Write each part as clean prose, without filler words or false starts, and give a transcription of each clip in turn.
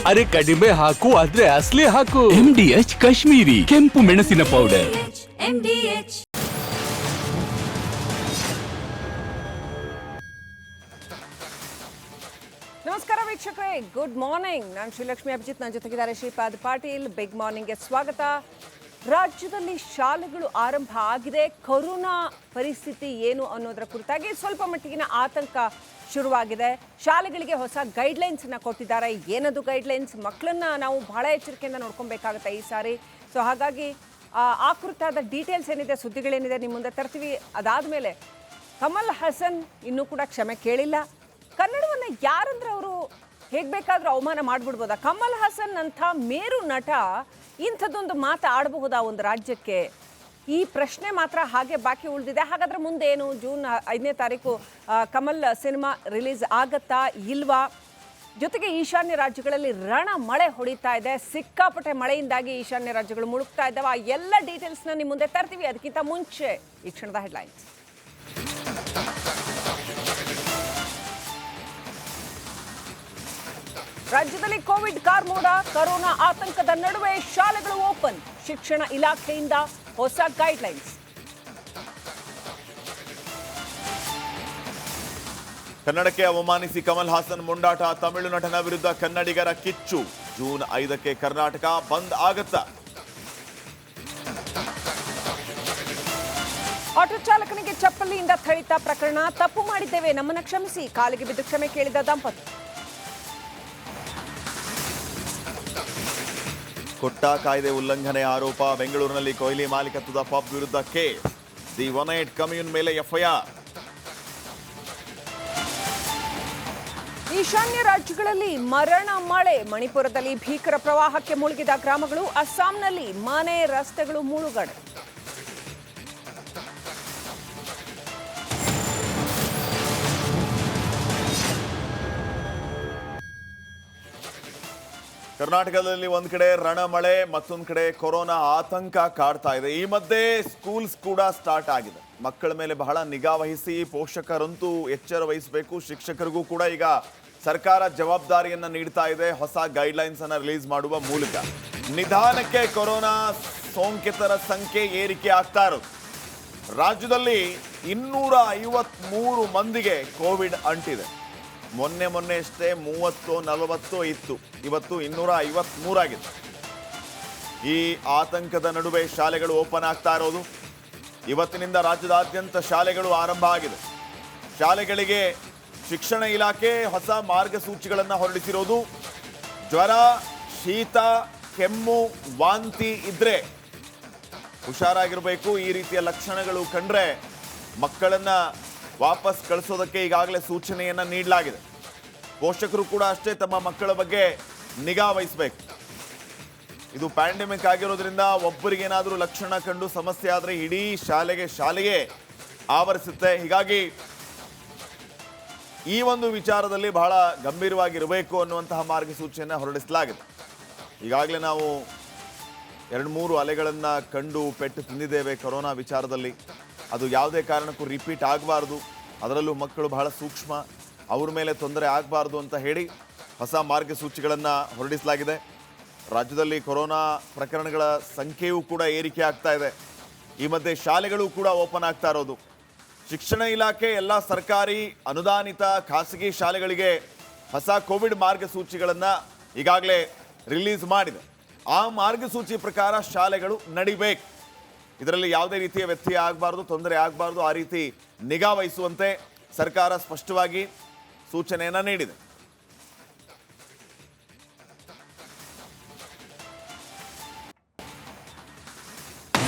ಅರೆ ಕಡಿಮೆ ಹಾಕು ಆದ್ರೆ ಅಸಲಿ ಹಾಕು. MDH ಕಾಶ್ಮೀರಿ ಕೆಂಪು ಮೆಣಸಿನ ಪೌಡರ್. ನಮಸ್ಕಾರ ವೀಕ್ಷಕರೇ, ಗುಡ್ ಮಾರ್ನಿಂಗ್. ನಾನು ಶ್ರೀಲಕ್ಷ್ಮಿ ಅಭಿಜಿತ್, ನನ್ನ ಜೊತೆಗಿದ್ದಾರೆ ಶ್ರೀಪಾದ್ ಪಾಟೀಲ್. ಬಿಗ್ ಮಾರ್ನಿಂಗ್ಗೆ ಸ್ವಾಗತ. ರಾಜ್ಯದಲ್ಲಿ ಶಾಲೆಗಳು ಆರಂಭ ಆಗಿದೆ. ಕೊರೋನಾ ಪರಿಸ್ಥಿತಿ ಏನು ಅನ್ನೋದರ ಕುರಿತಾಗಿ ಸ್ವಲ್ಪ ಮಟ್ಟಿಗಿನ ಆತಂಕ ಶುರುವಾಗಿದೆ. ಶಾಲೆಗಳಿಗೆ ಹೊಸ ಗೈಡ್ಲೈನ್ಸ್ ಅನ್ನ ಕೊಟ್ಟಿದ್ದಾರೆ. ಏನದು ಗೈಡ್ಲೈನ್ಸ್? ಮಕ್ಕಳನ್ನ ನಾವು ಬಹಳ ಎಚ್ಚರಿಕೆಯಿಂದ ನೋಡ್ಕೊಬೇಕಾಗುತ್ತೆ ಈ ಸಾರಿ. ಸೊ ಹಾಗಾಗಿ ಆ ಕುರಿತಾದ ಡೀಟೇಲ್ಸ್ ಏನಿದೆ, ಸುದ್ದಿಗಳೇನಿದೆ ನಿಮ್ಮ ಮುಂದೆ ತರ್ತೀವಿ. ಅದಾದಮೇಲೆ ಕಮಲ್ ಹಾಸನ್ ಇನ್ನೂ ಕೂಡ ಕ್ಷಮೆ ಕೇಳಿಲ್ಲ. ಕನ್ನಡವನ್ನು ಯಾರಂದ್ರೆ ಅವರು ಹೇಗೆ ಬೇಕಾದರೂ ಅವಮಾನ ಮಾಡಿಬಿಡ್ಬೋದಾ? ಕಮಲ್ ಹಾಸನ್ ಅಂತ ಮೇರು ನಟ ಇಂಥದ್ದೊಂದು ಮಾತು ಆಡಬಹುದಾ ಒಂದು ರಾಜ್ಯಕ್ಕೆ? ಈ ಪ್ರಶ್ನೆ ಮಾತ್ರ ಹಾಗೆ ಬಾಕಿ ಉಳಿದಿದೆ. ಹಾಗಾದರೆ ಮುಂದೇನು? ಜೂನ್ 5ನೇ ತಾರೀಕು ಕಮಲ್ ಸಿನಿಮಾ ರಿಲೀಸ್ ಆಗತ್ತಾ ಇಲ್ವಾ? ಜೊತೆಗೆ ಈಶಾನ್ಯ ರಾಜ್ಯಗಳಲ್ಲಿ ರಣ ಮಳೆ ಹೊಡಿತಾ ಇದೆ. ಸಿಕ್ಕಾಪಟ್ಟೆ ಮಳೆಯಿಂದಾಗಿ ಈಶಾನ್ಯ ರಾಜ್ಯಗಳು ಮುಳುಗ್ತಾ ಇದ್ದಾವೆ. ಆ ಎಲ್ಲ ಡೀಟೇಲ್ಸ್ನ ನಿಮ್ಮ ಮುಂದೆ ತರ್ತೀವಿ. ಅದಕ್ಕಿಂತ ಮುಂಚೆ ಈ ಕ್ಷಣದ ಹೆಡ್ಲೈನ್ಸ್. ರಾಜ್ಯದಲ್ಲಿ ಕೋವಿಡ್ ಕಾರ್ಮೋಡ, ಕೊರೋನಾ ಆತಂಕದ ನಡುವೆ ಶಾಲೆಗಳು ಓಪನ್. ಶಿಕ್ಷಣ ಇಲಾಖೆಯಿಂದ ಹೊಸ ಗೈಡ್ಲೈನ್ಸ್. ಕನ್ನಡಕ್ಕೆ ಅವಮಾನಿಸಿ ಕಮಲ್ ಹಾಸನ್ ಮೊಂಡಾಟ. ತಮಿಳು ನಟನ ವಿರುದ್ಧ ಕನ್ನಡಿಗರ ಕಿಚ್ಚು. ಜೂನ್ 5ಕ್ಕೆ ಕರ್ನಾಟಕ ಬಂದ್ ಆಗತ್ತಾ? ಆಟೋ ಚಾಲಕನಿಗೆ ಚಪ್ಪಲಿಯಿಂದ ಥಳಿತ ಪ್ರಕರಣ. ತಪ್ಪು ಮಾಡಿದ್ದೇವೆ, ನಮ್ಮನ್ನ ಕ್ಷಮಿಸಿ, ಕಾಲಿಗೆ ಬಿದ್ದು ಕ್ಷಮೆ ಕೇಳಿದ ದಂಪತಿ. ಕೊಟ್ಟ ಕಾಯ್ದೆ ಉಲ್ಲಂಘನೆ ಆರೋಪ. ಬೆಂಗಳೂರಿನಲ್ಲಿ ಕೊಹ್ಲಿ ಮಾಲೀಕತ್ವದ ಪಬ್ ವಿರುದ್ಧ ಕೇಸ್. ದಿ 18 ಕಮ್ಯೂನ್ ಮೇಲೆ ಎಫ್ಐಆರ್. ಈಶಾನ್ಯ ರಾಜ್ಯಗಳಲ್ಲಿ ಮರಣ ಮಳೆ. ಮಣಿಪುರದಲ್ಲಿ ಭೀಕರ ಪ್ರವಾಹಕ್ಕೆ ಮುಳುಗಿದ ಗ್ರಾಮಗಳು. ಅಸ್ಸಾಂನಲ್ಲಿ ಮನೆ ರಸ್ತೆಗಳು ಮುಳುಗಡೆ. ಕರ್ನಾಟಕದಲ್ಲಿ ಒಂದ್ ಕಡೆ ರಣಮಳೆ, ಮತ್ತೊಂದ್ ಕಡೆ ಕೊರೋನಾ ಆತಂಕ ಕಾಡ್ತಾ ಇದೆ. ಈ ಮಧ್ಯೆ ಸ್ಕೂಲ್ಸ್ ಕೂಡ ಸ್ಟಾರ್ಟ್ ಆಗಿದೆ. ಮಕ್ಕಳ ಮೇಲೆ ಬಹಳ ನಿಗಾ ವಹಿಸಿ ಪೋಷಕರಂತೂ ಎಚ್ಚರ ವಹಿಸಬೇಕು. ಶಿಕ್ಷಕರಿಗೂ ಕೂಡ ಈಗ ಸರ್ಕಾರ ಜವಾಬ್ದಾರಿಯನ್ನ ನೀಡ್ತಾ ಇದೆ. ಹೊಸ ಗೈಡ್ಲೈನ್ಸ್ ಅನ್ನ ರಿಲೀಸ್ ಮಾಡುವ ಮೂಲಕ ನಿಧಾನಕ್ಕೆ ಕೊರೋನಾ ಸೋಂಕಿತರ ಸಂಖ್ಯೆ ಏರಿಕೆ ಆಗ್ತಾ ಇರೋದು. ರಾಜ್ಯದಲ್ಲಿ 253 ಮಂದಿಗೆ ಕೋವಿಡ್ ಅಂಟಿದೆ. ಮೊನ್ನೆ ಅಷ್ಟೇ 30-40 ಇತ್ತು. ಇವತ್ತು 253 ಆಗಿದೆ. ಈ ಆತಂಕದ ನಡುವೆ ಶಾಲೆಗಳು ಓಪನ್ ಆಗ್ತಾ ಇರೋದು. ಇವತ್ತಿನಿಂದ ರಾಜ್ಯದಾದ್ಯಂತ ಶಾಲೆಗಳು ಆರಂಭ ಆಗಿದೆ. ಶಾಲೆಗಳಿಗೆ ಶಿಕ್ಷಣ ಇಲಾಖೆ ಹೊಸ ಮಾರ್ಗಸೂಚಿಗಳನ್ನು ಹೊರಡಿಸಿರೋದು. ಜ್ವರ, ಶೀತ, ಕೆಮ್ಮು, ವಾಂತಿ ಇದ್ರೆ ಹುಷಾರಾಗಿರಬೇಕು. ಈ ರೀತಿಯ ಲಕ್ಷಣಗಳು ಕಂಡ್ರೆ ಮಕ್ಕಳನ್ನ ವಾಪಸ್ ಕಳಿಸೋದಕ್ಕೆ ಈಗಾಗಲೇ ಸೂಚನೆಯನ್ನ ನೀಡಲಾಗಿದೆ. ಪೋಷಕರು ಕೂಡ ಅಷ್ಟೇ ತಮ್ಮ ಮಕ್ಕಳ ಬಗ್ಗೆ ನಿಗಾ ವಹಿಸಬೇಕು. ಇದು ಪ್ಯಾಂಡೆಮಿಕ್ ಆಗಿರೋದ್ರಿಂದ ಒಬ್ಬರಿಗೇನಾದರೂ ಲಕ್ಷಣ ಕಂಡು ಸಮಸ್ಯೆ ಆದರೆ ಇಡೀ ಶಾಲೆಗೆ ಆವರಿಸುತ್ತೆ. ಹೀಗಾಗಿ ಈ ಒಂದು ವಿಚಾರದಲ್ಲಿ ಬಹಳ ಗಂಭೀರವಾಗಿರಬೇಕು ಅನ್ನುವಂತಹ ಮಾರ್ಗಸೂಚಿಯನ್ನು ಹೊರಡಿಸಲಾಗಿದೆ. ಈಗಾಗಲೇ ನಾವು 2-3 ಅಲೆಗಳನ್ನು ಕಂಡು ಪೆಟ್ಟು ತಿಂದಿದ್ದೇವೆ ಕೊರೋನಾ ವಿಚಾರದಲ್ಲಿ. ಅದು ಯಾವುದೇ ಕಾರಣಕ್ಕೂ ರಿಪೀಟ್ ಆಗಬಾರ್ದು. ಅದರಲ್ಲೂ ಮಕ್ಕಳು ಬಹಳ ಸೂಕ್ಷ್ಮ, ಅವ್ರ ಮೇಲೆ ತೊಂದರೆ ಆಗಬಾರ್ದು ಅಂತ ಹೇಳಿ ಹೊಸ ಮಾರ್ಗಸೂಚಿಗಳನ್ನು ಹೊರಡಿಸಲಾಗಿದೆ. ರಾಜ್ಯದಲ್ಲಿ ಕೊರೋನಾ ಪ್ರಕರಣಗಳ ಸಂಖ್ಯೆಯೂ ಕೂಡ ಏರಿಕೆ ಆಗ್ತಾ ಇದೆ. ಈ ಮಧ್ಯೆ ಶಾಲೆಗಳು ಕೂಡ ಓಪನ್ ಆಗ್ತಾ ಇರೋದು. ಶಿಕ್ಷಣ ಇಲಾಖೆ ಎಲ್ಲ ಸರ್ಕಾರಿ ಅನುದಾನಿತ ಖಾಸಗಿ ಶಾಲೆಗಳಿಗೆ ಹೊಸ ಕೋವಿಡ್ ಮಾರ್ಗಸೂಚಿಗಳನ್ನು ಈಗಾಗಲೇ ರಿಲೀಸ್ ಮಾಡಿದೆ. ಆ ಮಾರ್ಗಸೂಚಿ ಪ್ರಕಾರ ಶಾಲೆಗಳು ನಡಿಬೇಕು. ಇದರಲ್ಲಿ ಯಾವುದೇ ರೀತಿಯ ವ್ಯತ್ಯಯ ಆಗಬಾರ್ದು, ತೊಂದರೆ ಆಗಬಾರ್ದು. ಆ ರೀತಿ ನಿಗಾ ವಹಿಸುವಂತೆ ಸರ್ಕಾರ ಸ್ಪಷ್ಟವಾಗಿ ಸೂಚನೆಯನ್ನು ನೀಡಿದೆ.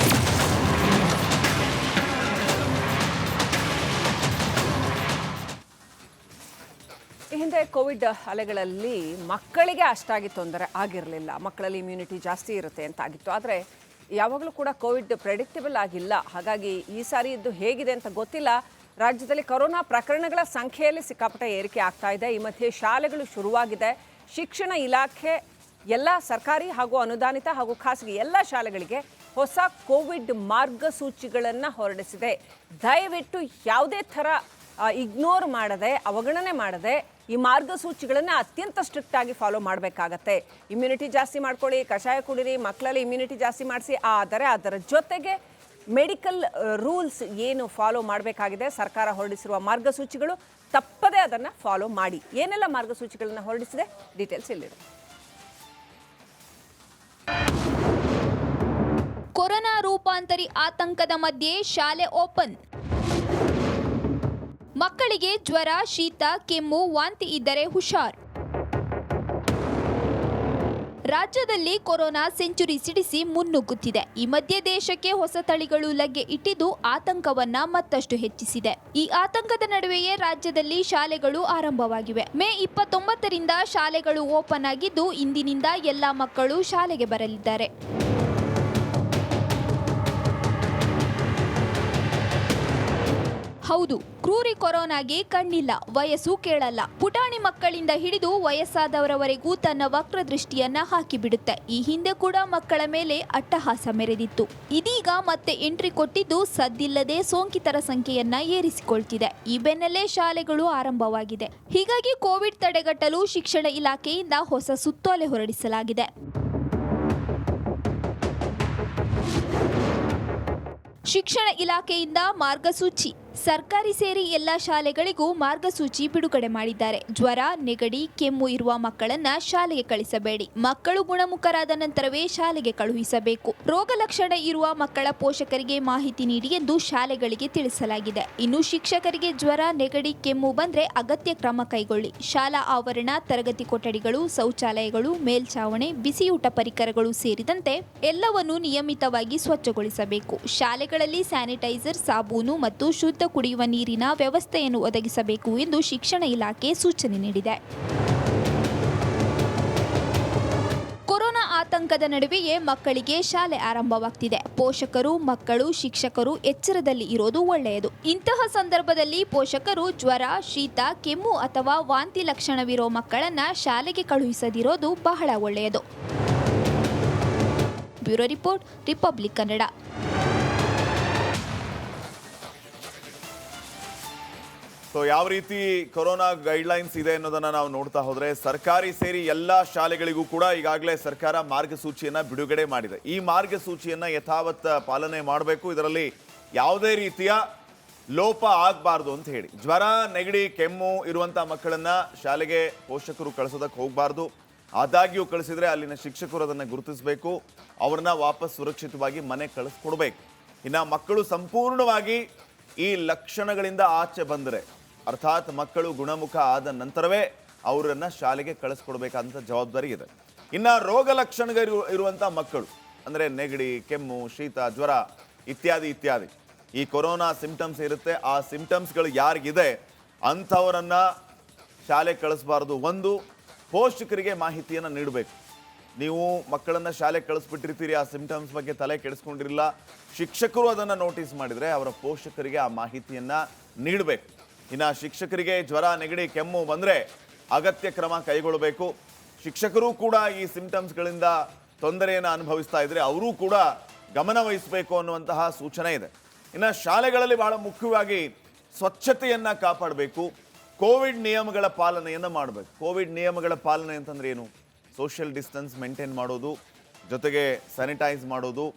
ಈ ಹಿಂದೆ ಕೋವಿಡ್ ಅಲೆಗಳಲ್ಲಿ ಮಕ್ಕಳಿಗೆ ಅಷ್ಟಾಗಿ ತೊಂದರೆ ಆಗಿರಲಿಲ್ಲ. ಮಕ್ಕಳಲ್ಲಿ ಇಮ್ಯುನಿಟಿ ಜಾಸ್ತಿ ಇರುತ್ತೆ ಅಂತ ಆಗಿತ್ತು. ಆದರೆ ಯಾವಾಗಲೂ ಕೂಡ ಕೋವಿಡ್ ಪ್ರೆಡಿಕ್ಟಬಲ್ ಆಗಿಲ್ಲ. ಹಾಗಾಗಿ ಈ ಸಾರಿ ಇದ್ದು ಹೇಗಿದೆ ಅಂತ ಗೊತ್ತಿಲ್ಲ. ರಾಜ್ಯದಲ್ಲಿ ಕೊರೋನಾ ಪ್ರಕರಣಗಳ ಸಂಖ್ಯೆಯಲ್ಲಿ ಸಿಕ್ಕಾಪಟ್ಟೆ ಏರಿಕೆ ಆಗ್ತಾ ಇದೆ. ಈ ಮಧ್ಯೆ ಶಾಲೆಗಳು ಶುರುವಾಗಿದೆ. ಶಿಕ್ಷಣ ಇಲಾಖೆ ಎಲ್ಲ ಸರ್ಕಾರಿ ಹಾಗೂ ಅನುದಾನಿತ ಹಾಗೂ ಖಾಸಗಿ ಎಲ್ಲ ಶಾಲೆಗಳಿಗೆ ಹೊಸ ಕೋವಿಡ್ ಮಾರ್ಗಸೂಚಿಗಳನ್ನು ಹೊರಡಿಸಿದೆ. ದಯವಿಟ್ಟು ಯಾವುದೇ ಥರ ಇಗ್ನೋರ್ ಮಾಡದೆ, ಅವಗಣನೆ ಮಾಡದೆ ಈ ಮಾರ್ಗಸೂಚಿಗಳನ್ನು ಅತ್ಯಂತ ಸ್ಟ್ರಿಕ್ಟ್ ಆಗಿ ಫಾಲೋ ಮಾಡಬೇಕಾಗತ್ತೆ. ಇಮ್ಯುನಿಟಿ ಜಾಸ್ತಿ ಮಾಡ್ಕೊಳ್ಳಿ, ಕಷಾಯ ಕುಡೀರಿ, ಮಕ್ಕಳಲ್ಲಿ ಇಮ್ಯುನಿಟಿ ಜಾಸ್ತಿ ಮಾಡಿಸಿ. ಆದರೆ ಅದರ ಜೊತೆಗೆ ಮೆಡಿಕಲ್ ರೂಲ್ಸ್ ಏನು ಫಾಲೋ ಮಾಡಬೇಕಾಗಿದೆ, ಸರ್ಕಾರ ಹೊರಡಿಸಿರುವ ಮಾರ್ಗಸೂಚಿಗಳು ತಪ್ಪದೇ ಅದನ್ನು ಫಾಲೋ ಮಾಡಿ. ಏನೆಲ್ಲ ಮಾರ್ಗಸೂಚಿಗಳನ್ನು ಹೊರಡಿಸಿದೆ, ಡೀಟೇಲ್ಸ್ ಇಲ್ಲಿದೆ. ಕೊರೋನಾ ರೂಪಾಂತರಿ ಆತಂಕದ ಮಧ್ಯೆ ಶಾಲೆ ಓಪನ್. ಮಕ್ಕಳಿಗೆ ಜ್ವರ, ಶೀತ, ಕೆಮ್ಮು, ವಾಂತಿ ಇದ್ದರೆ ಹುಷಾರ್. ರಾಜ್ಯದಲ್ಲಿ ಕೊರೋನಾ ಸೆಂಚುರಿ ಸಿಡಿಸಿ ಮುನ್ನುಗ್ಗುತ್ತಿದೆ. ಈ ಮಧ್ಯೆ ದೇಶಕ್ಕೆ ಹೊಸ ತಳಿಗಳು ಲಗ್ಗೆ ಇಟ್ಟಿದ್ದು ಆತಂಕವನ್ನ ಮತ್ತಷ್ಟು ಹೆಚ್ಚಿಸಿದೆ. ಈ ಆತಂಕದ ನಡುವೆಯೇ ರಾಜ್ಯದಲ್ಲಿ ಶಾಲೆಗಳು ಆರಂಭವಾಗಿವೆ. ಮೇ 29ರಿಂದ ಶಾಲೆಗಳು ಓಪನ್ ಆಗಿದ್ದು, ಇಂದಿನಿಂದ ಎಲ್ಲಾ ಮಕ್ಕಳು ಶಾಲೆಗೆ ಬರಲಿದ್ದಾರೆ. ಹೌದು, ಕ್ರೂರಿ ಕೊರೋನಾಗೆ ಕಣ್ಣಿಲ್ಲ, ವಯಸ್ಸು ಕೇಳಲ್ಲ. ಪುಟಾಣಿ ಮಕ್ಕಳಿಂದ ಹಿಡಿದು ವಯಸ್ಸಾದವರವರೆಗೂ ತನ್ನ ವಕ್ರದೃಷ್ಟಿಯನ್ನ ಹಾಕಿಬಿಡುತ್ತೆ. ಈ ಹಿಂದೆ ಕೂಡ ಮಕ್ಕಳ ಮೇಲೆ ಅಟ್ಟಹಾಸ ಮೆರೆದಿತ್ತು. ಇದೀಗ ಮತ್ತೆ ಎಂಟ್ರಿ ಕೊಟ್ಟಿದ್ದು ಸದ್ದಿಲ್ಲದೆ ಸೋಂಕಿತರ ಸಂಖ್ಯೆಯನ್ನ ಏರಿಸಿಕೊಳ್ತಿದೆ. ಈ ಬೆನ್ನಲ್ಲೇ ಶಾಲೆಗಳು ಆರಂಭವಾಗಿದೆ. ಹೀಗಾಗಿ ಕೋವಿಡ್ ತಡೆಗಟ್ಟಲು ಶಿಕ್ಷಣ ಇಲಾಖೆಯಿಂದ ಹೊಸ ಸುತ್ತೋಲೆ ಹೊರಡಿಸಲಾಗಿದೆ. ಶಿಕ್ಷಣ ಇಲಾಖೆಯಿಂದ ಮಾರ್ಗಸೂಚಿ. ಸರ್ಕಾರಿ ಸೇರಿ ಎಲ್ಲ ಶಾಲೆಗಳಿಗೂ ಮಾರ್ಗಸೂಚಿ ಬಿಡುಗಡೆ ಮಾಡಿದ್ದಾರೆ. ಜ್ವರ, ನೆಗಡಿ, ಕೆಮ್ಮು ಇರುವ ಮಕ್ಕಳನ್ನ ಶಾಲೆಗೆ ಕಳಿಸಬೇಡಿ. ಮಕ್ಕಳು ಗುಣಮುಖರಾದ ನಂತರವೇ ಶಾಲೆಗೆ ಕಳುಹಿಸಬೇಕು. ರೋಗ ಲಕ್ಷಣ ಇರುವ ಮಕ್ಕಳ ಪೋಷಕರಿಗೆ ಮಾಹಿತಿ ನೀಡಿ ಎಂದು ಶಾಲೆಗಳಿಗೆ ತಿಳಿಸಲಾಗಿದೆ. ಇನ್ನು ಶಿಕ್ಷಕರಿಗೆ ಜ್ವರ, ನೆಗಡಿ, ಕೆಮ್ಮು ಬಂದ್ರೆ ಅಗತ್ಯ ಕ್ರಮ ಕೈಗೊಳ್ಳಿ. ಶಾಲಾ ಆವರಣ, ತರಗತಿ ಕೊಠಡಿಗಳು, ಶೌಚಾಲಯಗಳು, ಮೇಲ್ಛಾವಣಿ, ಬಿಸಿಯೂಟ ಪರಿಕರಗಳು ಸೇರಿದಂತೆ ಎಲ್ಲವನ್ನೂ ನಿಯಮಿತವಾಗಿ ಸ್ವಚ್ಛಗೊಳಿಸಬೇಕು. ಶಾಲೆಗಳಲ್ಲಿ ಸ್ಯಾನಿಟೈಸರ್, ಸಾಬೂನು ಮತ್ತು ಶುದ್ಧ ಕುಡಿಯುವ ನೀರಿನ ವ್ಯವಸ್ಥೆಯನ್ನು ಒದಗಿಸಬೇಕು ಎಂದು ಶಿಕ್ಷಣ ಇಲಾಖೆ ಸೂಚನೆ ನೀಡಿದೆ. ಕೊರೋನಾ ಆತಂಕದ ನಡುವೆಯೇ ಮಕ್ಕಳಿಗೆ ಶಾಲೆ ಆರಂಭವಾಗ್ತಿದೆ. ಪೋಷಕರು, ಮಕ್ಕಳು, ಶಿಕ್ಷಕರು ಎಚ್ಚರದಲ್ಲಿ ಇರೋದು ಒಳ್ಳೆಯದು. ಇಂತಹ ಸಂದರ್ಭದಲ್ಲಿ ಪೋಷಕರು ಜ್ವರ, ಶೀತ, ಕೆಮ್ಮು ಅಥವಾ ವಾಂತಿ ಲಕ್ಷಣವಿರೋ ಮಕ್ಕಳನ್ನ ಶಾಲೆಗೆ ಕಳುಹಿಸದಿರೋದು ಬಹಳ ಒಳ್ಳೆಯದು. Bureau report, republic Kannada. So ಯಾವ ರೀತಿ ಕೊರೋನಾ ಗೈಡ್ಲೈನ್ಸ್ ಇದೆ ಅನ್ನೋದನ್ನ ನಾವು ನೋಡ್ತಾ ಹೋದ್ರೆ, ಸರ್ಕಾರಿ ಸೇರಿ ಎಲ್ಲ ಶಾಲೆಗಳಿಗೂ ಕೂಡ ಈಗಾಗಲೇ ಸರ್ಕಾರ ಮಾರ್ಗಸೂಚಿಯನ್ನ ಬಿಡುಗಡೆ ಮಾಡಿದೆ. ಈ ಮಾರ್ಗಸೂಚಿಯನ್ನ ಯಥಾವತ್ ಪಾಲನೆ ಮಾಡಬೇಕು. ಇದರಲ್ಲಿ ಯಾವುದೇ ರೀತಿಯ ಲೋಪ ಆಗಬಾರ್ದು ಅಂತ ಹೇಳಿ, ಜ್ವರ, ನೆಗಡಿ, ಕೆಮ್ಮು ಇರುವಂತ ಮಕ್ಕಳನ್ನ ಶಾಲೆಗೆ ಪೋಷಕರು ಕಳಿಸೋದಕ್ಕೆ ಹೋಗಬಾರ್ದು. ಆದಾಗ್ಯೂ ಕಳಿಸಿದ್ರೆ ಅಲ್ಲಿನ ಶಿಕ್ಷಕರು ಅದನ್ನು ಗುರುತಿಸಬೇಕು, ಅವ್ರನ್ನ ವಾಪಸ್ ಸುರಕ್ಷಿತವಾಗಿ ಮನೆ ಕಳಿಸ್ಕೊಡ್ಬೇಕು. ಇನ್ನು ಮಕ್ಕಳು ಸಂಪೂರ್ಣವಾಗಿ ಈ ಲಕ್ಷಣಗಳಿಂದ ಆಚೆ ಬಂದರೆ, ಅರ್ಥಾತ್ ಮಕ್ಕಳು ಗುಣಮುಖ ಆದ ನಂತರವೇ ಅವರನ್ನು ಶಾಲೆಗೆ ಕಳಿಸ್ಕೊಡ್ಬೇಕಂತ ಜವಾಬ್ದಾರಿ ಇದೆ. ಇನ್ನು ರೋಗ ಲಕ್ಷಣಗಳು ಇರುವಂಥ ಮಕ್ಕಳು ಅಂದರೆ ನೆಗಡಿ, ಕೆಮ್ಮು, ಶೀತ, ಜ್ವರ ಇತ್ಯಾದಿ ಇತ್ಯಾದಿ ಈ ಕೊರೋನಾ ಸಿಂಪ್ಟಮ್ಸ್ ಇರುತ್ತೆ. ಆ ಸಿಂಪ್ಟಮ್ಸ್ಗಳು ಯಾರಿಗಿದೆ ಅಂಥವರನ್ನು ಶಾಲೆಗೆ ಕಳಿಸ್ಬಾರ್ದು. ಒಂದು, ಪೋಷಕರಿಗೆ ಮಾಹಿತಿಯನ್ನು ನೀಡಬೇಕು. ನೀವು ಮಕ್ಕಳನ್ನು ಶಾಲೆಗೆ ಕಳಿಸ್ಬಿಟ್ಟಿರ್ತೀರಿ, ಆ ಸಿಂಪ್ಟಮ್ಸ್ ಬಗ್ಗೆ ತಲೆ ಕೆಡಿಸ್ಕೊಂಡಿರಲಿಲ್ಲ, ಶಿಕ್ಷಕರು ಅದನ್ನು ನೋಟಿಸ್ ಮಾಡಿದರೆ ಅವರ ಪೋಷಕರಿಗೆ ಆ ಮಾಹಿತಿಯನ್ನು ನೀಡಬೇಕು. ಇನ್ನು ಶಿಕ್ಷಕರಿಗೆ ಜ್ವರ, ನೆಗಡಿ, ಕೆಮ್ಮು ಬಂದರೆ ಅಗತ್ಯ ಕ್ರಮ ಕೈಗೊಳ್ಳಬೇಕು. ಶಿಕ್ಷಕರು ಕೂಡ ಈ ಸಿಂಪ್ಟಮ್ಸ್ಗಳಿಂದ ತೊಂದರೆಯನ್ನು ಅನುಭವಿಸ್ತಾ ಇದ್ದರೆ ಅವರೂ ಕೂಡ ಗಮನ ವಹಿಸಬೇಕು ಅನ್ನುವಂತಹ ಸೂಚನೆ ಇದೆ. ಇನ್ನು ಶಾಲೆಗಳಲ್ಲಿ ಬಹಳ ಮುಖ್ಯವಾಗಿ ಸ್ವಚ್ಛತೆಯನ್ನು ಕಾಪಾಡಬೇಕು. ಕೋವಿಡ್ ನಿಯಮಗಳ ಪಾಲನೆಯನ್ನು ಮಾಡಬೇಕು. ಕೋವಿಡ್ ನಿಯಮಗಳ ಪಾಲನೆ ಅಂತಂದ್ರೆ ಏನು? ಸೋಷಿಯಲ್ ಡಿಸ್ಟೆನ್ಸ್ ಮೇಂಟೈನ್ ಮಾಡೋದು, ಜೊತೆಗೆ ಸ್ಯಾನಿಟೈಸ್ ಮಾಡೋದು,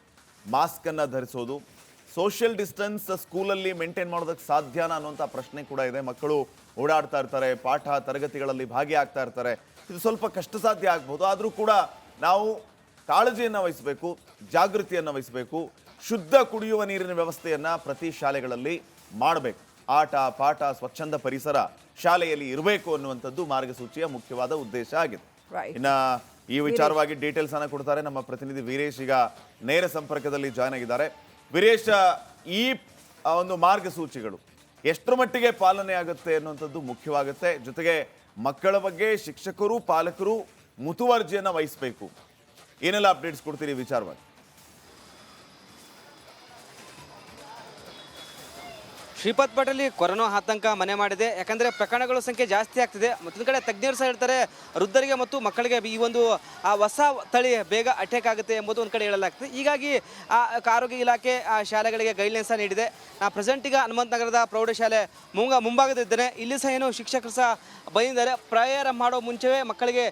ಮಾಸ್ಕನ್ನು ಧರಿಸೋದು. ಸೋಷಿಯಲ್ ಡಿಸ್ಟೆನ್ಸ್ ಸ್ಕೂಲಲ್ಲಿ ಮೇಂಟೈನ್ ಮಾಡೋದಕ್ಕೆ ಸಾಧ್ಯನಾ ಅನ್ನುವಂಥ ಪ್ರಶ್ನೆ ಕೂಡ ಇದೆ. ಮಕ್ಕಳು ಓಡಾಡ್ತಾ ಇರ್ತಾರೆ, ಪಾಠ ತರಗತಿಗಳಲ್ಲಿ ಭಾಗಿಯಾಗ್ತಾ ಇರ್ತಾರೆ, ಇದು ಸ್ವಲ್ಪ ಕಷ್ಟ ಸಾಧ್ಯ ಆಗ್ಬೋದು. ಆದರೂ ಕೂಡ ನಾವು ಕಾಳಜಿಯನ್ನು ವಹಿಸಬೇಕು, ಜಾಗೃತಿಯನ್ನು ವಹಿಸಬೇಕು. ಶುದ್ಧ ಕುಡಿಯುವ ನೀರಿನ ವ್ಯವಸ್ಥೆಯನ್ನು ಪ್ರತಿ ಶಾಲೆಗಳಲ್ಲಿ ಮಾಡಬೇಕು. ಆಟ ಪಾಠ, ಸ್ವಚ್ಛಂದ ಪರಿಸರ ಶಾಲೆಯಲ್ಲಿ ಇರಬೇಕು ಅನ್ನುವಂಥದ್ದು ಮಾರ್ಗಸೂಚಿಯ ಮುಖ್ಯವಾದ ಉದ್ದೇಶ ಆಗಿದೆ. ಇನ್ನು ಈ ವಿಚಾರವಾಗಿ ಡೀಟೇಲ್ಸ್ ಅನ್ನು ಕೊಡ್ತಾರೆ ನಮ್ಮ ಪ್ರತಿನಿಧಿ ವೀರೇಶ್. ಈಗ ನೇರ ಸಂಪರ್ಕದಲ್ಲಿ ಜಾಯ್ನ್ ಆಗಿದ್ದಾರೆ. ವೀರೇಶ್, ಈ ಒಂದು ಮಾರ್ಗಸೂಚಿಗಳು ಎಷ್ಟರ ಮಟ್ಟಿಗೆ ಪಾಲನೆ ಆಗುತ್ತೆ ಅನ್ನುವಂಥದ್ದು ಮುಖ್ಯವಾಗುತ್ತೆ. ಜೊತೆಗೆ ಮಕ್ಕಳ ಬಗ್ಗೆ ಶಿಕ್ಷಕರು, ಪಾಲಕರು ಮುತುವರ್ಜಿಯನ್ನು ವಹಿಸಬೇಕು. ಏನೆಲ್ಲ ಅಪ್ಡೇಟ್ಸ್ ಕೊಡ್ತೀರಿ ವಿಚಾರವಾಗಿ? ಶ್ರೀಪಾದ್ ಪಾಟೀಲ್ ಕೊರೋನಾ ಆತಂಕ ಮನೆ ಮಾಡಿದೆ. ಯಾಕಂದರೆ ಪ್ರಕರಣಗಳ ಸಂಖ್ಯೆ ಜಾಸ್ತಿ ಆಗ್ತಿದೆ. ಮತ್ತೊಂದು ಕಡೆ ತಜ್ಞರು ಸಹ ಹೇಳ್ತಾರೆ ವೃದ್ಧರಿಗೆ ಮತ್ತು ಮಕ್ಕಳಿಗೆ ಈ ಒಂದು ಹೊಸ ತಳಿ ಬೇಗ ಅಟ್ಯಾಕ್ ಆಗುತ್ತೆ ಎಂಬುದು ಒಂದು ಕಡೆ ಹೇಳಲಾಗ್ತದೆ. ಹೀಗಾಗಿ ಆರೋಗ್ಯ ಇಲಾಖೆ ಶಾಲೆಗಳಿಗೆ ಗೈಡ್ಲೈನ್ಸ್ ಸಹ ನೀಡಿದೆ. ಪ್ರೆಸೆಂಟ್ ಈಗ ಹನುಮಂತ ನಗರದ ಪ್ರೌಢಶಾಲೆ ಮುಂಭಾಗದಿದ್ದೇನೆ. ಇಲ್ಲಿ ಸಹ ಏನು ಶಿಕ್ಷಕರು ಸಹ ಬಂದಿದ್ದಾರೆ. ಪ್ರೇಯರ್ ಮಾಡೋ ಮುಂಚೆವೇ ಮಕ್ಕಳಿಗೆ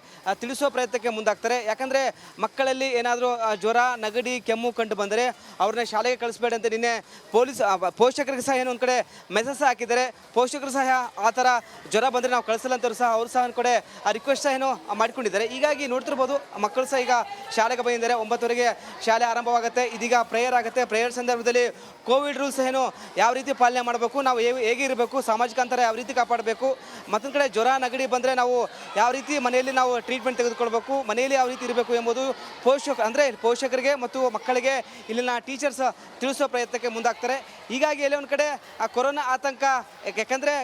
ತಿಳಿಸುವ ಪ್ರಯತ್ನಕ್ಕೆ ಮುಂದಾಗ್ತಾರೆ. ಯಾಕಂದರೆ ಮಕ್ಕಳಲ್ಲಿ ಏನಾದರೂ ಜ್ವರ, ನೆಗಡಿ, ಕೆಮ್ಮು ಕಂಡು ಬಂದರೆ ಅವ್ರನ್ನ ಶಾಲೆಗೆ ಕಳಿಸ್ಬೇಡಿ ಅಂತ ನಿನ್ನೆ ಪೋಷಕರಿಗೆ ಸಹ ಏನೋ ಒಂದು ಕಡೆ ಮೆಸೇಜ್ ಸಹ ಹಾಕಿದ್ದಾರೆ. ಪೋಷಕರು ಸಹ ಆ ಥರ ಜ್ವರ ಬಂದರೆ ನಾವು ಕಳಿಸಲ್ಲ ಅಂತವ್ರು ಸಹ ಅವರು ಸಹ ಒಂದು ಕಡೆ ರಿಕ್ವೆಸ್ಟ್ ಸಹ ಏನೋ ಮಾಡಿಕೊಂಡಿದ್ದಾರೆ. ಹೀಗಾಗಿ ನೋಡ್ತಿರ್ಬೋದು ಮಕ್ಕಳು ಸಹ ಈಗ ಶಾಲೆಗೆ ಬಂದಿದ್ದಾರೆ. 9:00 ಶಾಲೆ ಆರಂಭವಾಗುತ್ತೆ. ಇದೀಗ ಪ್ರೇಯರ್ ಆಗುತ್ತೆ. ಪ್ರೇಯರ್ ಸಂದರ್ಭದಲ್ಲಿ ಕೋವಿಡ್ ರೂಲ್ಸ್ ಏನು ಯಾವ ರೀತಿ ಪಾಲನೆ ಮಾಡಬೇಕು, ನಾವು ಹೇಗೆ ಇರಬೇಕು, ಸಾಮಾಜಿಕ ಅಂತರ ಯಾವ ರೀತಿ ಕಾಪಾಡಬೇಕು, ಮತ್ತೊಂದು ಕಡೆ ಜ್ವರ, ನೆಗಡಿ ಬಂದರೆ ನಾವು ಯಾವ ರೀತಿ ಮನೆಯಲ್ಲಿ ನಾವು ಟ್ರೀಟ್ಮೆಂಟ್ ತೆಗೆದುಕೊಳ್ಬೇಕು, ಮನೆಯಲ್ಲಿ ಯಾವ ರೀತಿ ಇರಬೇಕು ಎಂಬುದು ಪೋಷಕರಿಗೆ ಮತ್ತು ಮಕ್ಕಳಿಗೆ ಇಲ್ಲಿನ ಟೀಚರ್ಸ್ ತಿಳಿಸೋ ಪ್ರಯತ್ನಕ್ಕೆ ಮುಂದಾಗ್ತಾರೆ. ಹೀಗಾಗಿ ಎಲ್ಲ ಒಂದು ಕಡೆ ಆ ಕೊರೋನಾ ಆತಂಕ, ಯಾಕಂದರೆ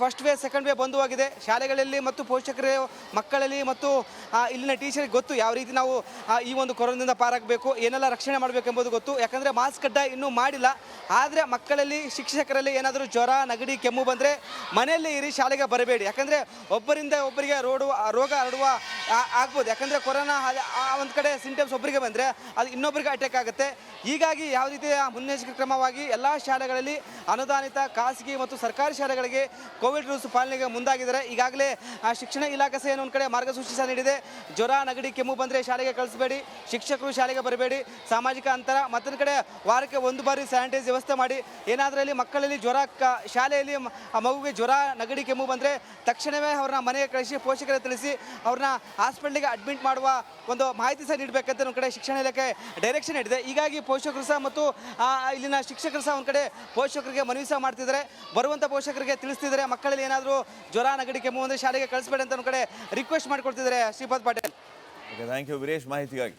ಫಸ್ಟ್ ವೇವ್, ಸೆಕೆಂಡ್ ವೇವ್ ಬಂದು ಹೋಗಿದೆ ಶಾಲೆಗಳಲ್ಲಿ ಮತ್ತು ಪೋಷಕರು ಮಕ್ಕಳಲ್ಲಿ ಮತ್ತು ಇಲ್ಲಿನ ಟೀಚರ್ಗೆ ಗೊತ್ತು ಯಾವ ರೀತಿ ನಾವು ಈ ಒಂದು ಕೊರೋನಾದಿಂದ ಪಾರಾಗಬೇಕು, ಏನೆಲ್ಲ ರಕ್ಷಣೆ ಮಾಡಬೇಕು ಎಂಬುದು ಗೊತ್ತು. ಯಾಕಂದರೆ ಮಾಸ್ಕ್ ಕಡ್ಡಾಯ ಇನ್ನೂ ಮಾಡಿಲ್ಲ. ಆದರೆ ಮಕ್ಕಳಲ್ಲಿ, ಶಿಕ್ಷಕರಲ್ಲಿ ಏನಾದರೂ ಜ್ವರ, ನೆಗಡಿ, ಕೆಮ್ಮು ಬಂದರೆ ಮನೆಯಲ್ಲೇ ಇರಿ, ಶಾಲೆಗೆ ಬರಬೇಡಿ. ಯಾಕಂದರೆ ಒಬ್ಬರಿಂದ ಒಬ್ಬರಿಗೆ ರೋಗ ಹರಡುವ ಆಗ್ಬೋದು. ಯಾಕಂದರೆ ಕೊರೋನಾ ಒಂದು ಕಡೆ ಸಿಂಟಮ್ಸ್ ಒಬ್ಬರಿಗೆ ಬಂದರೆ ಅದು ಇನ್ನೊಬ್ಬರಿಗೆ ಅಟ್ಯಾಕ್ ಆಗುತ್ತೆ. ಹೀಗಾಗಿ ಯಾವ ರೀತಿಯ ಮುನ್ನೆಚ್ಚರಿಕೆ ಕ್ರಮವಾಗಿ ಎಲ್ಲ ಶಾಲೆಗಳಲ್ಲಿ ಅನುದಾನಿತ ಖಾಸಗಿ ಮತ್ತು ಸರ್ಕಾರಿ ಶಾಲೆಗಳಿಗೆ ಕೋವಿಡ್ ರೂಲ್ಸ್ ಪಾಲನೆಗೆ ಮುಂದಾಗಿದ್ದಾರೆ. ಈಗಾಗಲೇ ಶಿಕ್ಷಣ ಇಲಾಖೆ ಸಹ ಒಂದು ಕಡೆ ಮಾರ್ಗಸೂಚಿ ಸಹ ನೀಡಿದೆ. ಜ್ವರ, ನೆಗಡಿ, ಕೆಮ್ಮು ಬಂದರೆ ಶಾಲೆಗೆ ಕಳಿಸಬೇಡಿ, ಶಿಕ್ಷಕರು ಶಾಲೆಗೆ ಬರಬೇಡಿ, ಸಾಮಾಜಿಕ ಅಂತರ, ಮತ್ತೊಂದು ಕಡೆ ವಾರಕ್ಕೆ 1 ಬಾರಿ ಸ್ಯಾನಿಟೈಸ್ ವ್ಯವಸ್ಥೆ ಮಾಡಿ. ಏನಾದರಲ್ಲಿ ಮಕ್ಕಳಲ್ಲಿ ಜ್ವರ, ಶಾಲೆಯಲ್ಲಿ ಮಗುವಿಗೆ ಜ್ವರ, ನೆಗಡಿ, ಕೆಮ್ಮು ಬಂದರೆ ತಕ್ಷಣವೇ ಅವ್ರನ್ನ ಮನೆಗೆ ಕಳಿಸಿ, ಪೋಷಕರಿಗೆ ತಿಳಿಸಿ ಅವ್ರನ್ನ ಹಾಸ್ಪಿಟ್ಲಿಗೆ ಅಡ್ಮಿಟ್ ಮಾಡುವ ಒಂದು ಮಾಹಿತಿ ಸಹ ನೀಡಬೇಕಂತ ಒಂದು ಕಡೆ ಶಿಕ್ಷಣ ಇಲಾಖೆ ಡೈರೆಕ್ಷನ್ ನೀಡಿದೆ. ಹೀಗಾಗಿ ಪೋಷಕರು ಸಹ ಮತ್ತು ಇಲ್ಲಿನ ಶಿಕ್ಷಕರು ಸಹ ಒಂದು ಕಡೆ ಪೋಷಕರಿಗೆ ಮನವಿ ಸಹ ಮಾಡ್ತಿದ್ದಾರೆ. ಬರುವಂಥ ಪೋಷಕರಿಗೆ ತಿಳಿಸ್ತಿದ್ದಾರೆ ಮಕ್ಕಳಲ್ಲಿ ಏನಾದರೂ ಜ್ವರ, ನೆಗಡಿ, ಕೆಮ್ಮು ಅಂದರೆ ಶಾಲೆಗೆ ಕಳಿಸ್ಬೇಡಿ ಅಂತ ಒಂದು ಕಡೆ ರಿಕ್ವೆಸ್ಟ್ ಮಾಡಿಕೊಡ್ತಿದ್ದಾರೆ Shripad Patil. Okay, thank you Veeresh ಮಾಹಿತಿಗಾಗಿ.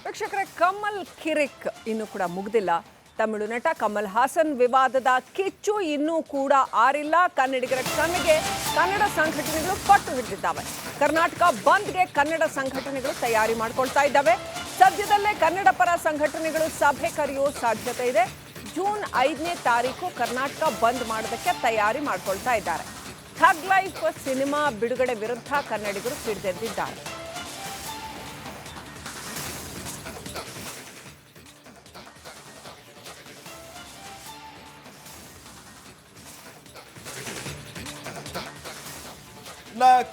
ವೀಕ್ಷಕರೇ, ಕಮಲ್ ಕಿರಿಕ್ ಇನ್ನೂ ಕೂಡ ಮುಗ್ದಿಲ್ಲ. ತಮಿಳು ನಟ ಕಮಲ್ ಹಾಸನ್ ವಿವಾದದ ಕಿಚ್ಚು ಇನ್ನೂ ಕೂಡ ಆರಿಲ್ಲ. ಕನ್ನಡಿಗರ ಕ್ಷಮೆಗೆ ಕನ್ನಡ ಸಂಘಟನೆಗಳು ಪಟ್ಟು ಹಿಡಿದಿದ್ದಾವೆ. ಕರ್ನಾಟಕ ಬಂದ್ಗೆ ಕನ್ನಡ ಸಂಘಟನೆಗಳು ತಯಾರಿ ಮಾಡಿಕೊಳ್ತಾ ಇದ್ದಾವೆ. ಸದ್ಯದಲ್ಲೇ ಕನ್ನಡ ಪರ ಸಂಘಟನೆಗಳು ಸಭೆ ಕರೆಯುವ ಸಾಧ್ಯತೆ ಇದೆ. ಜೂನ್ 5ನೇ ತಾರೀಕು ಕರ್ನಾಟಕ ಬಂದ್ ಮಾಡೋದಕ್ಕೆ ತಯಾರಿ ಮಾಡಿಕೊಳ್ತಾ ಇದ್ದಾರೆ. ಥಗ್ ಲೈಫ್ ಸಿನಿಮಾ ಬಿಡುಗಡೆ ವಿರುದ್ಧ ಕನ್ನಡಿಗರು ಸಿಡಿದೆದ್ದಿದ್ದಾರೆ.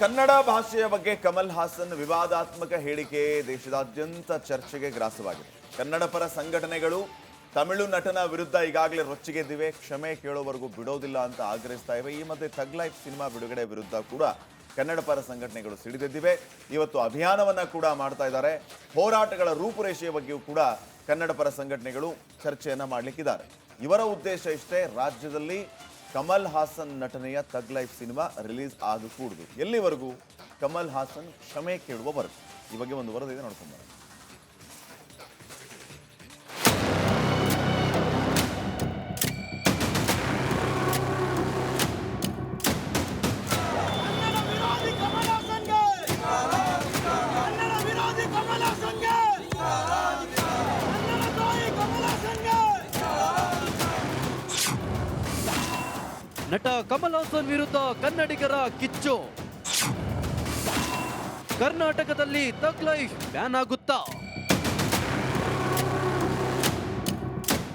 ಕನ್ನಡ ಭಾಷೆಯ ಬಗ್ಗೆ ಕಮಲ್ ಹಾಸನ್ ವಿವಾದಾತ್ಮಕ ಹೇಳಿಕೆ ದೇಶದಾದ್ಯಂತ ಚರ್ಚೆಗೆ ಗ್ರಾಸವಾಗಿದೆ. ಕನ್ನಡ ಪರ ಸಂಘಟನೆಗಳು ತಮಿಳು ನಟನ ವಿರುದ್ಧ ಈಗಾಗಲೇ ರೊಚ್ಚಿಗೆದ್ದಿವೆ. ಕ್ಷಮೆ ಕೇಳೋವರೆಗೂ ಬಿಡೋದಿಲ್ಲ ಅಂತ ಆಗ್ರಹಿಸ್ತಾ ಇವೆ. ಈ ಮಧ್ಯೆ ಥಗ್ ಲೈಫ್ ಸಿನಿಮಾ ಬಿಡುಗಡೆ ವಿರುದ್ಧ ಕೂಡ ಕನ್ನಡ ಪರ ಸಂಘಟನೆಗಳು ಸಿಡಿದೆದ್ದಿವೆ. ಇವತ್ತು ಅಭಿಯಾನವನ್ನ ಕೂಡ ಮಾಡ್ತಾ ಇದ್ದಾರೆ. ಹೋರಾಟಗಳ ರೂಪುರೇಷೆಯ ಬಗ್ಗೆಯೂ ಕೂಡ ಕನ್ನಡ ಪರ ಸಂಘಟನೆಗಳು ಚರ್ಚೆಯನ್ನ ಮಾಡಲಿಕ್ಕಿದ್ದಾರೆ. ಇವರ ಉದ್ದೇಶ ಇಷ್ಟೇ, ರಾಜ್ಯದಲ್ಲಿ ಕಮಲ್ ಹಾಸನ್ ನಟನೆಯ ಥಗ್ ಲೈಫ್ ಸಿನಿಮಾ ರಿಲೀಸ್ ಆಗಕೂಡದು. ಎಲ್ಲಿವರೆಗೂ? ಕಮಲ್ ಹಾಸನ್ ಕ್ಷಮೆ ಕೇಳುವವರೆಗೂ. ಈ ಬಗ್ಗೆ ಒಂದು ವರದಿ ಇದೆ, ನೋಡ್ಕೊಂಡು ಬರೋಣ. ನಟ ಕಮಲ್ ಹಾಸನ್ ವಿರುದ್ಧ ಕನ್ನಡಿಗರ ಕಿಚ್ಚು. ಕರ್ನಾಟಕದಲ್ಲಿ ಥಗ್ ಲೈಫ್ ಬ್ಯಾನ್ ಆಗುತ್ತಾ?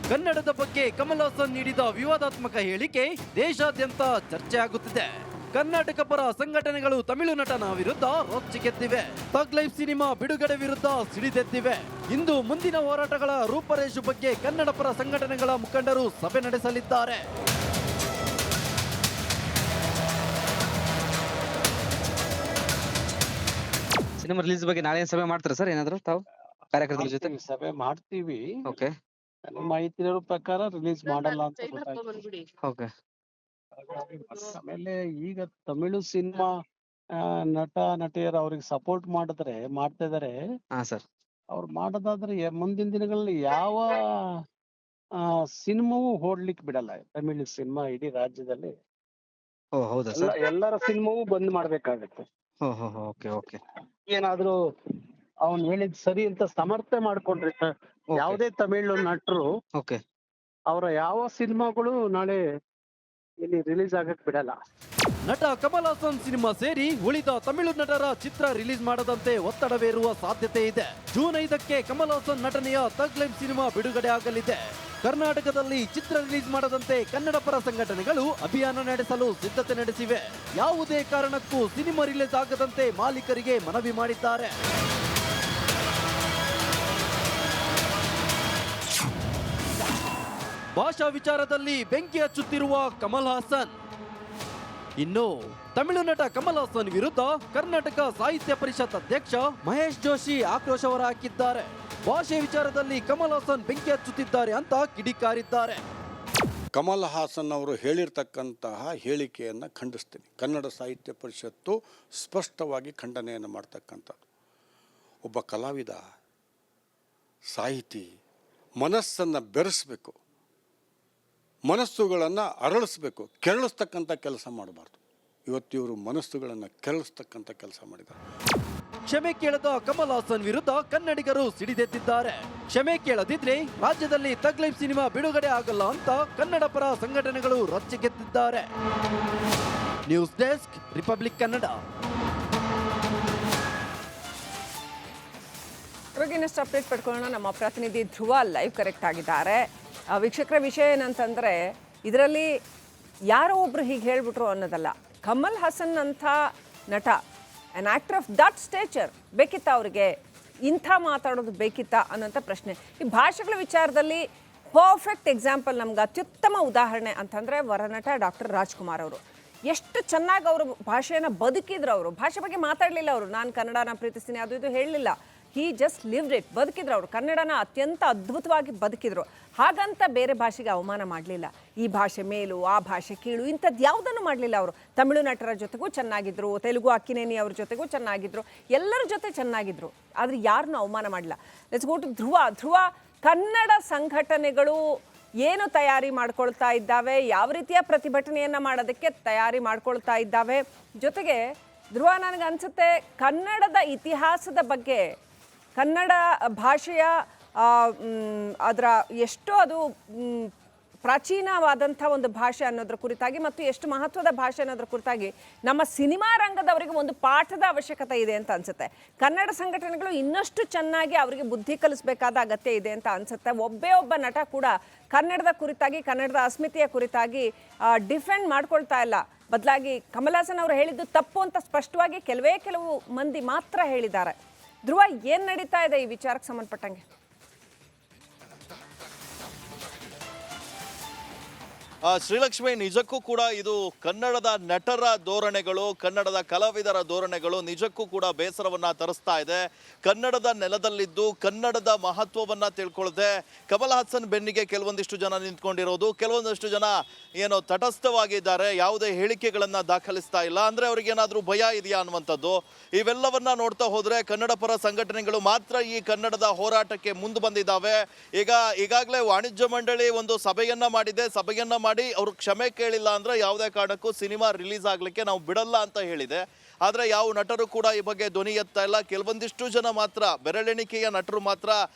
ಕನ್ನಡದ ಬಗ್ಗೆ ಕಮಲ್ ಹಾಸನ್ ನೀಡಿದ ವಿವಾದಾತ್ಮಕ ಹೇಳಿಕೆ ದೇಶಾದ್ಯಂತ ಚರ್ಚೆ ಆಗುತ್ತಿದೆ. ಕರ್ನಾಟಕ ಪರ ಸಂಘಟನೆಗಳು ತಮಿಳು ನಟನ ವಿರುದ್ಧ ರೊಚ್ಚಿಗೆದ್ದಿವೆ. ಥಗ್ ಲೈಫ್ ಸಿನಿಮಾ ಬಿಡುಗಡೆ ವಿರುದ್ಧ ಸಿಡಿದೆದ್ದಿವೆ. ಇಂದು ಮುಂದಿನ ಹೋರಾಟಗಳ ರೂಪರೇಷೆ ಬಗ್ಗೆ ಕನ್ನಡ ಪರ ಸಂಘಟನೆಗಳ ಮುಖಂಡರು ಸಭೆ ನಡೆಸಲಿದ್ದಾರೆ. ಸಿನಿಮಾ ರಿಲೀಸ್ ಬಗ್ಗೆ ನಾಳೆ ಸಭೆ ಮಾಡ್ತಾರೆ ಸರ್? ಏನಾದ್ರು ತಾವು ಕಾರ್ಯಕರ್ತರ ಜೊತೆ ಸಭೆ ಮಾಡ್ತೀವಿ. ಓಕೆ, ನನ್ನ ಮಾಹಿತಿ ಇರೋ ಪ್ರಕಾರ ರಿಲೀಸ್ ಮಾಡಲ್ಲ ಅಂತ ಗೊತ್ತಾಯ್ತು. ಓಕೆ. ಆಮೇಲೆ ಈಗ ತಮಿಳು ಸಿನಿಮಾ ನಟ ನಟಿಯರು ಅವ್ರಿಗೆ ಸಪೋರ್ಟ್ ಮಾಡ್ತಾ ಇದಾರೆ. ಹಾ ಸರ್. ಅವ್ರು ಮಾಡೋದಾದ್ರೆ ಮುಂದಿನ ದಿನಗಳಲ್ಲಿ ಯಾವ ಸಿನಿಮಾವು ಓಡ್ಲಿಕ್ಕೆ ಬಿಡಲ್ಲ. ತಮಿಳು ಸಿನಿಮಾ ಇಡೀ ರಾಜ್ಯದಲ್ಲಿ ಓ ಹೌದಾ ಸರ್? ಎಲ್ಲರ ಸಿನಿಮಾವು ಬಂದ್ ಮಾಡ್ಬೇಕಾಗತ್ತೆ. ಓ ಹೋ ಓಕೆ ಓಕೆ ಏನಾದ್ರೂ ಅವ್ನ್ ಹೇಳಿದ್ ಸರಿ ಅಂತ ಸಮರ್ಥನೆ ಮಾಡ್ಕೊಂಡ್ರೆ ಯಾವುದೇ ತಮಿಳು ನಟರು ಓಕೆ. ಅವರ ಯಾವ ಸಿನಿಮಾಗಳು ನಾಳೆ ಇಲ್ಲಿ ರಿಲೀಸ್ ಆಗಕ್ ಬಿಡಲ್ಲ. ನಟ ಕಮಲ್ ಹಾಸನ್ ಸಿನಿಮಾ ಸೇರಿ ಉಳಿದ ತಮಿಳು ನಟರ ಚಿತ್ರ ರಿಲೀಸ್ ಮಾಡದಂತೆ ಒತ್ತಡವೇರುವ ಸಾಧ್ಯತೆ ಇದೆ. ಜೂನ್ 5ಕ್ಕೆ ಕಮಲ್ ಹಾಸನ್ ನಟನೆಯ ಥಗ್ ಲೈಫ್ ಸಿನಿಮಾ ಬಿಡುಗಡೆ ಆಗಲಿದೆ. ಕರ್ನಾಟಕದಲ್ಲಿ ಚಿತ್ರ ರಿಲೀಸ್ ಮಾಡದಂತೆ ಕನ್ನಡ ಪರ ಸಂಘಟನೆಗಳು ಅಭಿಯಾನ ನಡೆಸಲು ಸಿದ್ಧತೆ ನಡೆಸಿವೆ. ಯಾವುದೇ ಕಾರಣಕ್ಕೂ ಸಿನಿಮಾ ರಿಲೀಸ್ ಆಗದಂತೆ ಮಾಲೀಕರಿಗೆ ಮನವಿ ಮಾಡಿದ್ದಾರೆ. ಭಾಷಾ ವಿಚಾರದಲ್ಲಿ ಬೆಂಕಿ ಹಚ್ಚುತ್ತಿರುವ ಕಮಲ್ ಹಾಸನ್. ಇನ್ನು ತಮಿಳು ನಟ ಕಮಲ್ ಹಾಸನ್ ವಿರುದ್ಧ ಕರ್ನಾಟಕ ಸಾಹಿತ್ಯ ಪರಿಷತ್ ಅಧ್ಯಕ್ಷ ಮಹೇಶ್ ಜೋಶಿ ಆಕ್ರೋಶ ಹೊರಹಾಕಿದ್ದಾರೆ. ಭಾಷೆ ವಿಚಾರದಲ್ಲಿ ಕಮಲ್ ಹಾಸನ್ ಬೆಂಕಿ ಹಚ್ಚುತ್ತಿದ್ದಾರೆ ಅಂತ ಕಿಡಿಕಾರಿದ್ದಾರೆ. ಕಮಲ್ ಹಾಸನ್ ಅವರು ಹೇಳಿರ್ತಕ್ಕಂತಹ ಹೇಳಿಕೆಯನ್ನು ಖಂಡಿಸ್ತೀನಿ. ಕನ್ನಡ ಸಾಹಿತ್ಯ ಪರಿಷತ್ತು ಸ್ಪಷ್ಟವಾಗಿ ಖಂಡನೆಯನ್ನು ಮಾಡ್ತಕ್ಕಂಥದ್ದು. ಒಬ್ಬ ಕಲಾವಿದ, ಸಾಹಿತಿ ಮನಸ್ಸನ್ನು ಬೆರೆಸಬೇಕು, ಮನಸ್ಸುಗಳನ್ನು ಅರಳಿಸ್ಬೇಕು, ಕೆರಳಿಸ್ತಕ್ಕಂಥ ಕೆಲಸ ಮಾಡಬಾರ್ದು. ಇವತ್ತು ಇವರು ಮನಸ್ಸುಗಳನ್ನು ಕೆರಳಿಸ್ತಕ್ಕಂಥ ಕೆಲಸ ಮಾಡಿದ್ದಾರೆ. ಕ್ಷಮೆ ಕೇಳದ ಕಮಲ್ ಹಾಸನ್ ವಿರುದ್ಧ ಕನ್ನಡಿಗರು ಸಿಡಿದೆದ್ದಿದ್ದಾರೆ. ಕ್ಷಮೆ ಕೇಳದಿದ್ರೆ ರಾಜ್ಯದಲ್ಲಿ ಥಗ್ ಲೈಫ್ ಸಿನಿಮಾ ಬಿಡುಗಡೆ ಆಗಲ್ಲ ಅಂತ ಕನ್ನಡ ಪರ ಸಂಘಟನೆಗಳು ರೊಚ್ಚಿಗೆದ್ದಿದ್ದಾರೆ. News desk, Republic Kannada. ಇವಾಗ ಇನ್ನಷ್ಟು ಅಪ್ಡೇಟ್ ಪಡ್ಕೊಳ್ಳೋಣ. ನಮ್ಮ ಪ್ರತಿನಿಧಿ ಧ್ರುವ ಲೈವ್ ಕರೆಕ್ಟ್ ಆಗಿದ್ದಾರೆ. ವೀಕ್ಷಕರ ವಿಷಯ ಏನಂತಂದರೆ, ಇದರಲ್ಲಿ ಯಾರೋ ಒಬ್ರು ಹೀಗೆ ಹೇಳ್ಬಿಟ್ರು ಅನ್ನೋದಲ್ಲ. ಕಮಲ್ ಹಾಸನ್ ಅಂತ ನಟ, an actor of that stature, ಬೇಕಿತ್ತಾ ಅವ್ರಿಗೆ ಇಂಥ ಮಾತಾಡೋದು ಬೇಕಿತ್ತಾ ಅನ್ನೋಂಥ ಪ್ರಶ್ನೆ. ಈ ಭಾಷೆಗಳ ವಿಚಾರದಲ್ಲಿ ಪರ್ಫೆಕ್ಟ್ ಎಕ್ಸಾಂಪಲ್, ನಮ್ಗೆ ಅತ್ಯುತ್ತಮ ಉದಾಹರಣೆ ಅಂತಂದರೆ ವರನಟ ಡಾಕ್ಟರ್ ರಾಜ್ಕುಮಾರ್ ಅವರು. ಎಷ್ಟು ಚೆನ್ನಾಗಿ ಅವರು ಭಾಷೆಯನ್ನು ಬದುಕಿದ್ರು. ಅವರು ಭಾಷೆ ಬಗ್ಗೆ ಮಾತಾಡಲಿಲ್ಲ. ಅವರು ನಾನು ಕನ್ನಡನ ಪ್ರೀತಿಸ್ತೀನಿ ಅದು ಇದು ಹೇಳಲಿಲ್ಲ. He just lived it. ಬದುಕಿದ್ರು ಅವರು, ಕನ್ನಡನ ಅತ್ಯಂತ ಅದ್ಭುತವಾಗಿ ಬದುಕಿದ್ರು. ಹಾಗಂತ ಬೇರೆ ಭಾಷೆಗೆ ಅವಮಾನ ಮಾಡಲಿಲ್ಲ. ಈ ಭಾಷೆ ಮೇಲು, ಆ ಭಾಷೆ ಕೀಳು, ಇಂಥದ್ದು ಯಾವುದನ್ನು ಮಾಡಲಿಲ್ಲ ಅವರು. ತಮಿಳು ನಟರ ಜೊತೆಗೂ ಚೆನ್ನಾಗಿದ್ರು, ತೆಲುಗು ಅಕ್ಕಿನೇನಿ ಅವ್ರ ಜೊತೆಗೂ ಚೆನ್ನಾಗಿದ್ರು, ಎಲ್ಲರ ಜೊತೆ ಚೆನ್ನಾಗಿದ್ರು. ಆದರೆ ಯಾರನ್ನೂ ಅವಮಾನ ಮಾಡಲಿಲ್ಲ. ಲೆಟ್ಸ್ ಗೋ ಟು ಧ್ರುವ. ಕನ್ನಡ ಸಂಘಟನೆಗಳು ಏನು ತಯಾರಿ ಮಾಡ್ಕೊಳ್ತಾ ಇದ್ದಾವೆ, ಯಾವ ರೀತಿಯ ಪ್ರತಿಭಟನೆಯನ್ನು ಮಾಡೋದಕ್ಕೆ ತಯಾರಿ ಮಾಡ್ಕೊಳ್ತಾ ಇದ್ದಾವೆ? ಜೊತೆಗೆ ಧ್ರುವ, ನನಗೆ ಅನಿಸುತ್ತೆ ಕನ್ನಡದ ಇತಿಹಾಸದ ಬಗ್ಗೆ, ಕನ್ನಡ ಭಾಷೆಯ ಅದರ ಎಷ್ಟೋ ಅದು ಪ್ರಾಚೀನವಾದಂಥ ಒಂದು ಭಾಷೆ ಅನ್ನೋದ್ರ ಕುರಿತಾಗಿ ಮತ್ತು ಎಷ್ಟು ಮಹತ್ವದ ಭಾಷೆ ಅನ್ನೋದ್ರ ಕುರಿತಾಗಿ ನಮ್ಮ ಸಿನಿಮಾ ರಂಗದವರಿಗೆ ಒಂದು ಪಾಠದ ಅವಶ್ಯಕತೆ ಇದೆ ಅಂತ ಅನಿಸುತ್ತೆ. ಕನ್ನಡ ಸಂಘಟನೆಗಳು ಇನ್ನಷ್ಟು ಚೆನ್ನಾಗಿ ಅವರಿಗೆ ಬುದ್ಧಿ ಕಲಿಸಬೇಕಾದ ಅಗತ್ಯ ಇದೆ ಅಂತ ಅನಿಸುತ್ತೆ. ಒಬ್ಬ ನಟ ಕೂಡ ಕನ್ನಡದ ಕುರಿತಾಗಿ, ಕನ್ನಡದ ಅಸ್ಮಿತೆಯ ಕುರಿತಾಗಿ ಡಿಫೆಂಡ್ ಮಾಡ್ಕೊಳ್ತಾ ಇಲ್ಲ. ಬದಲಾಗಿ ಕಮಲ್ ಹಾಸನ್ ಅವರು ಹೇಳಿದ್ದು ತಪ್ಪು ಅಂತ ಸ್ಪಷ್ಟವಾಗಿ ಕೆಲವು ಮಂದಿ ಮಾತ್ರ ಹೇಳಿದ್ದಾರೆ. ಧ್ರುವ, ಏನು ನಡೀತಾ ಇದೆ ಈ ವಿಚಾರಕ್ಕೆ ಸಂಬಂಧಪಟ್ಟಂಗೆ? ಶ್ರೀಲಕ್ಷ್ಮಿ, ನಿಜಕ್ಕೂ ಕೂಡ ಇದು ಕನ್ನಡದ ನಟರ ಧೋರಣೆಗಳು, ಕನ್ನಡದ ಕಲಾವಿದರ ಧೋರಣೆಗಳು ನಿಜಕ್ಕೂ ಕೂಡ ಬೇಸರವನ್ನ ತರಿಸ್ತಾ ಇದೆ. ಕನ್ನಡದ ನೆಲದಲ್ಲಿದ್ದು ಕನ್ನಡದ ಮಹತ್ವವನ್ನ ತಿಳ್ಕೊಳ್ಳದೆ ಕಮಲ್ ಹಾಸನ್ ಬೆನ್ನಿಗೆ ಕೆಲವೊಂದಿಷ್ಟು ಜನ ನಿಂತ್ಕೊಂಡಿರೋದು, ಕೆಲವೊಂದಷ್ಟು ಜನ ಏನೋ ತಟಸ್ಥವಾಗಿದ್ದಾರೆ, ಯಾವುದೇ ಹೇಳಿಕೆಗಳನ್ನ ದಾಖಲಿಸ್ತಾ ಇಲ್ಲ. ಅಂದ್ರೆ ಅವ್ರಿಗೆ ಏನಾದ್ರೂ ಭಯ ಇದೆಯಾ ಅನ್ನುವಂಥದ್ದು. ಇವೆಲ್ಲವನ್ನ ನೋಡ್ತಾ ಹೋದ್ರೆ ಕನ್ನಡ ಪರ ಸಂಘಟನೆಗಳು ಮಾತ್ರ ಈ ಕನ್ನಡದ ಹೋರಾಟಕ್ಕೆ ಮುಂದೆ ಬಂದಿದ್ದಾವೆ. ಈಗಾಗಲೇ ವಾಣಿಜ್ಯ ಮಂಡಳಿ ಒಂದು ಸಭೆಯನ್ನ ಮಾಡಿ ಅವರು ಕ್ಷಮೆ ಕೇಳಿಲ್ಲ ಅಂದ್ರೆ ಯಾವುದೇ ಕಾರಣಕ್ಕೂ ಸಿನಿಮಾ ರಿಲೀಸ್ ಆಗ್ಲಿಕ್ಕೆ ನಾವು ಬಿಡಲ್ಲ ಅಂತ ಹೇಳಿದೆ. ಆದರೆ ಯಾವ ನಟರು ಕೂಡ ಈ ಬಗ್ಗೆ ಧ್ವನಿ ಎತ್ತಾ ಇಲ್ಲ. ಕೆಲವೊಂದಿಷ್ಟು ಜನ ಮಾತ್ರ, ಬೆರಳೆಣಿಕೆಯ ನಟರು ಮಾತ್ರ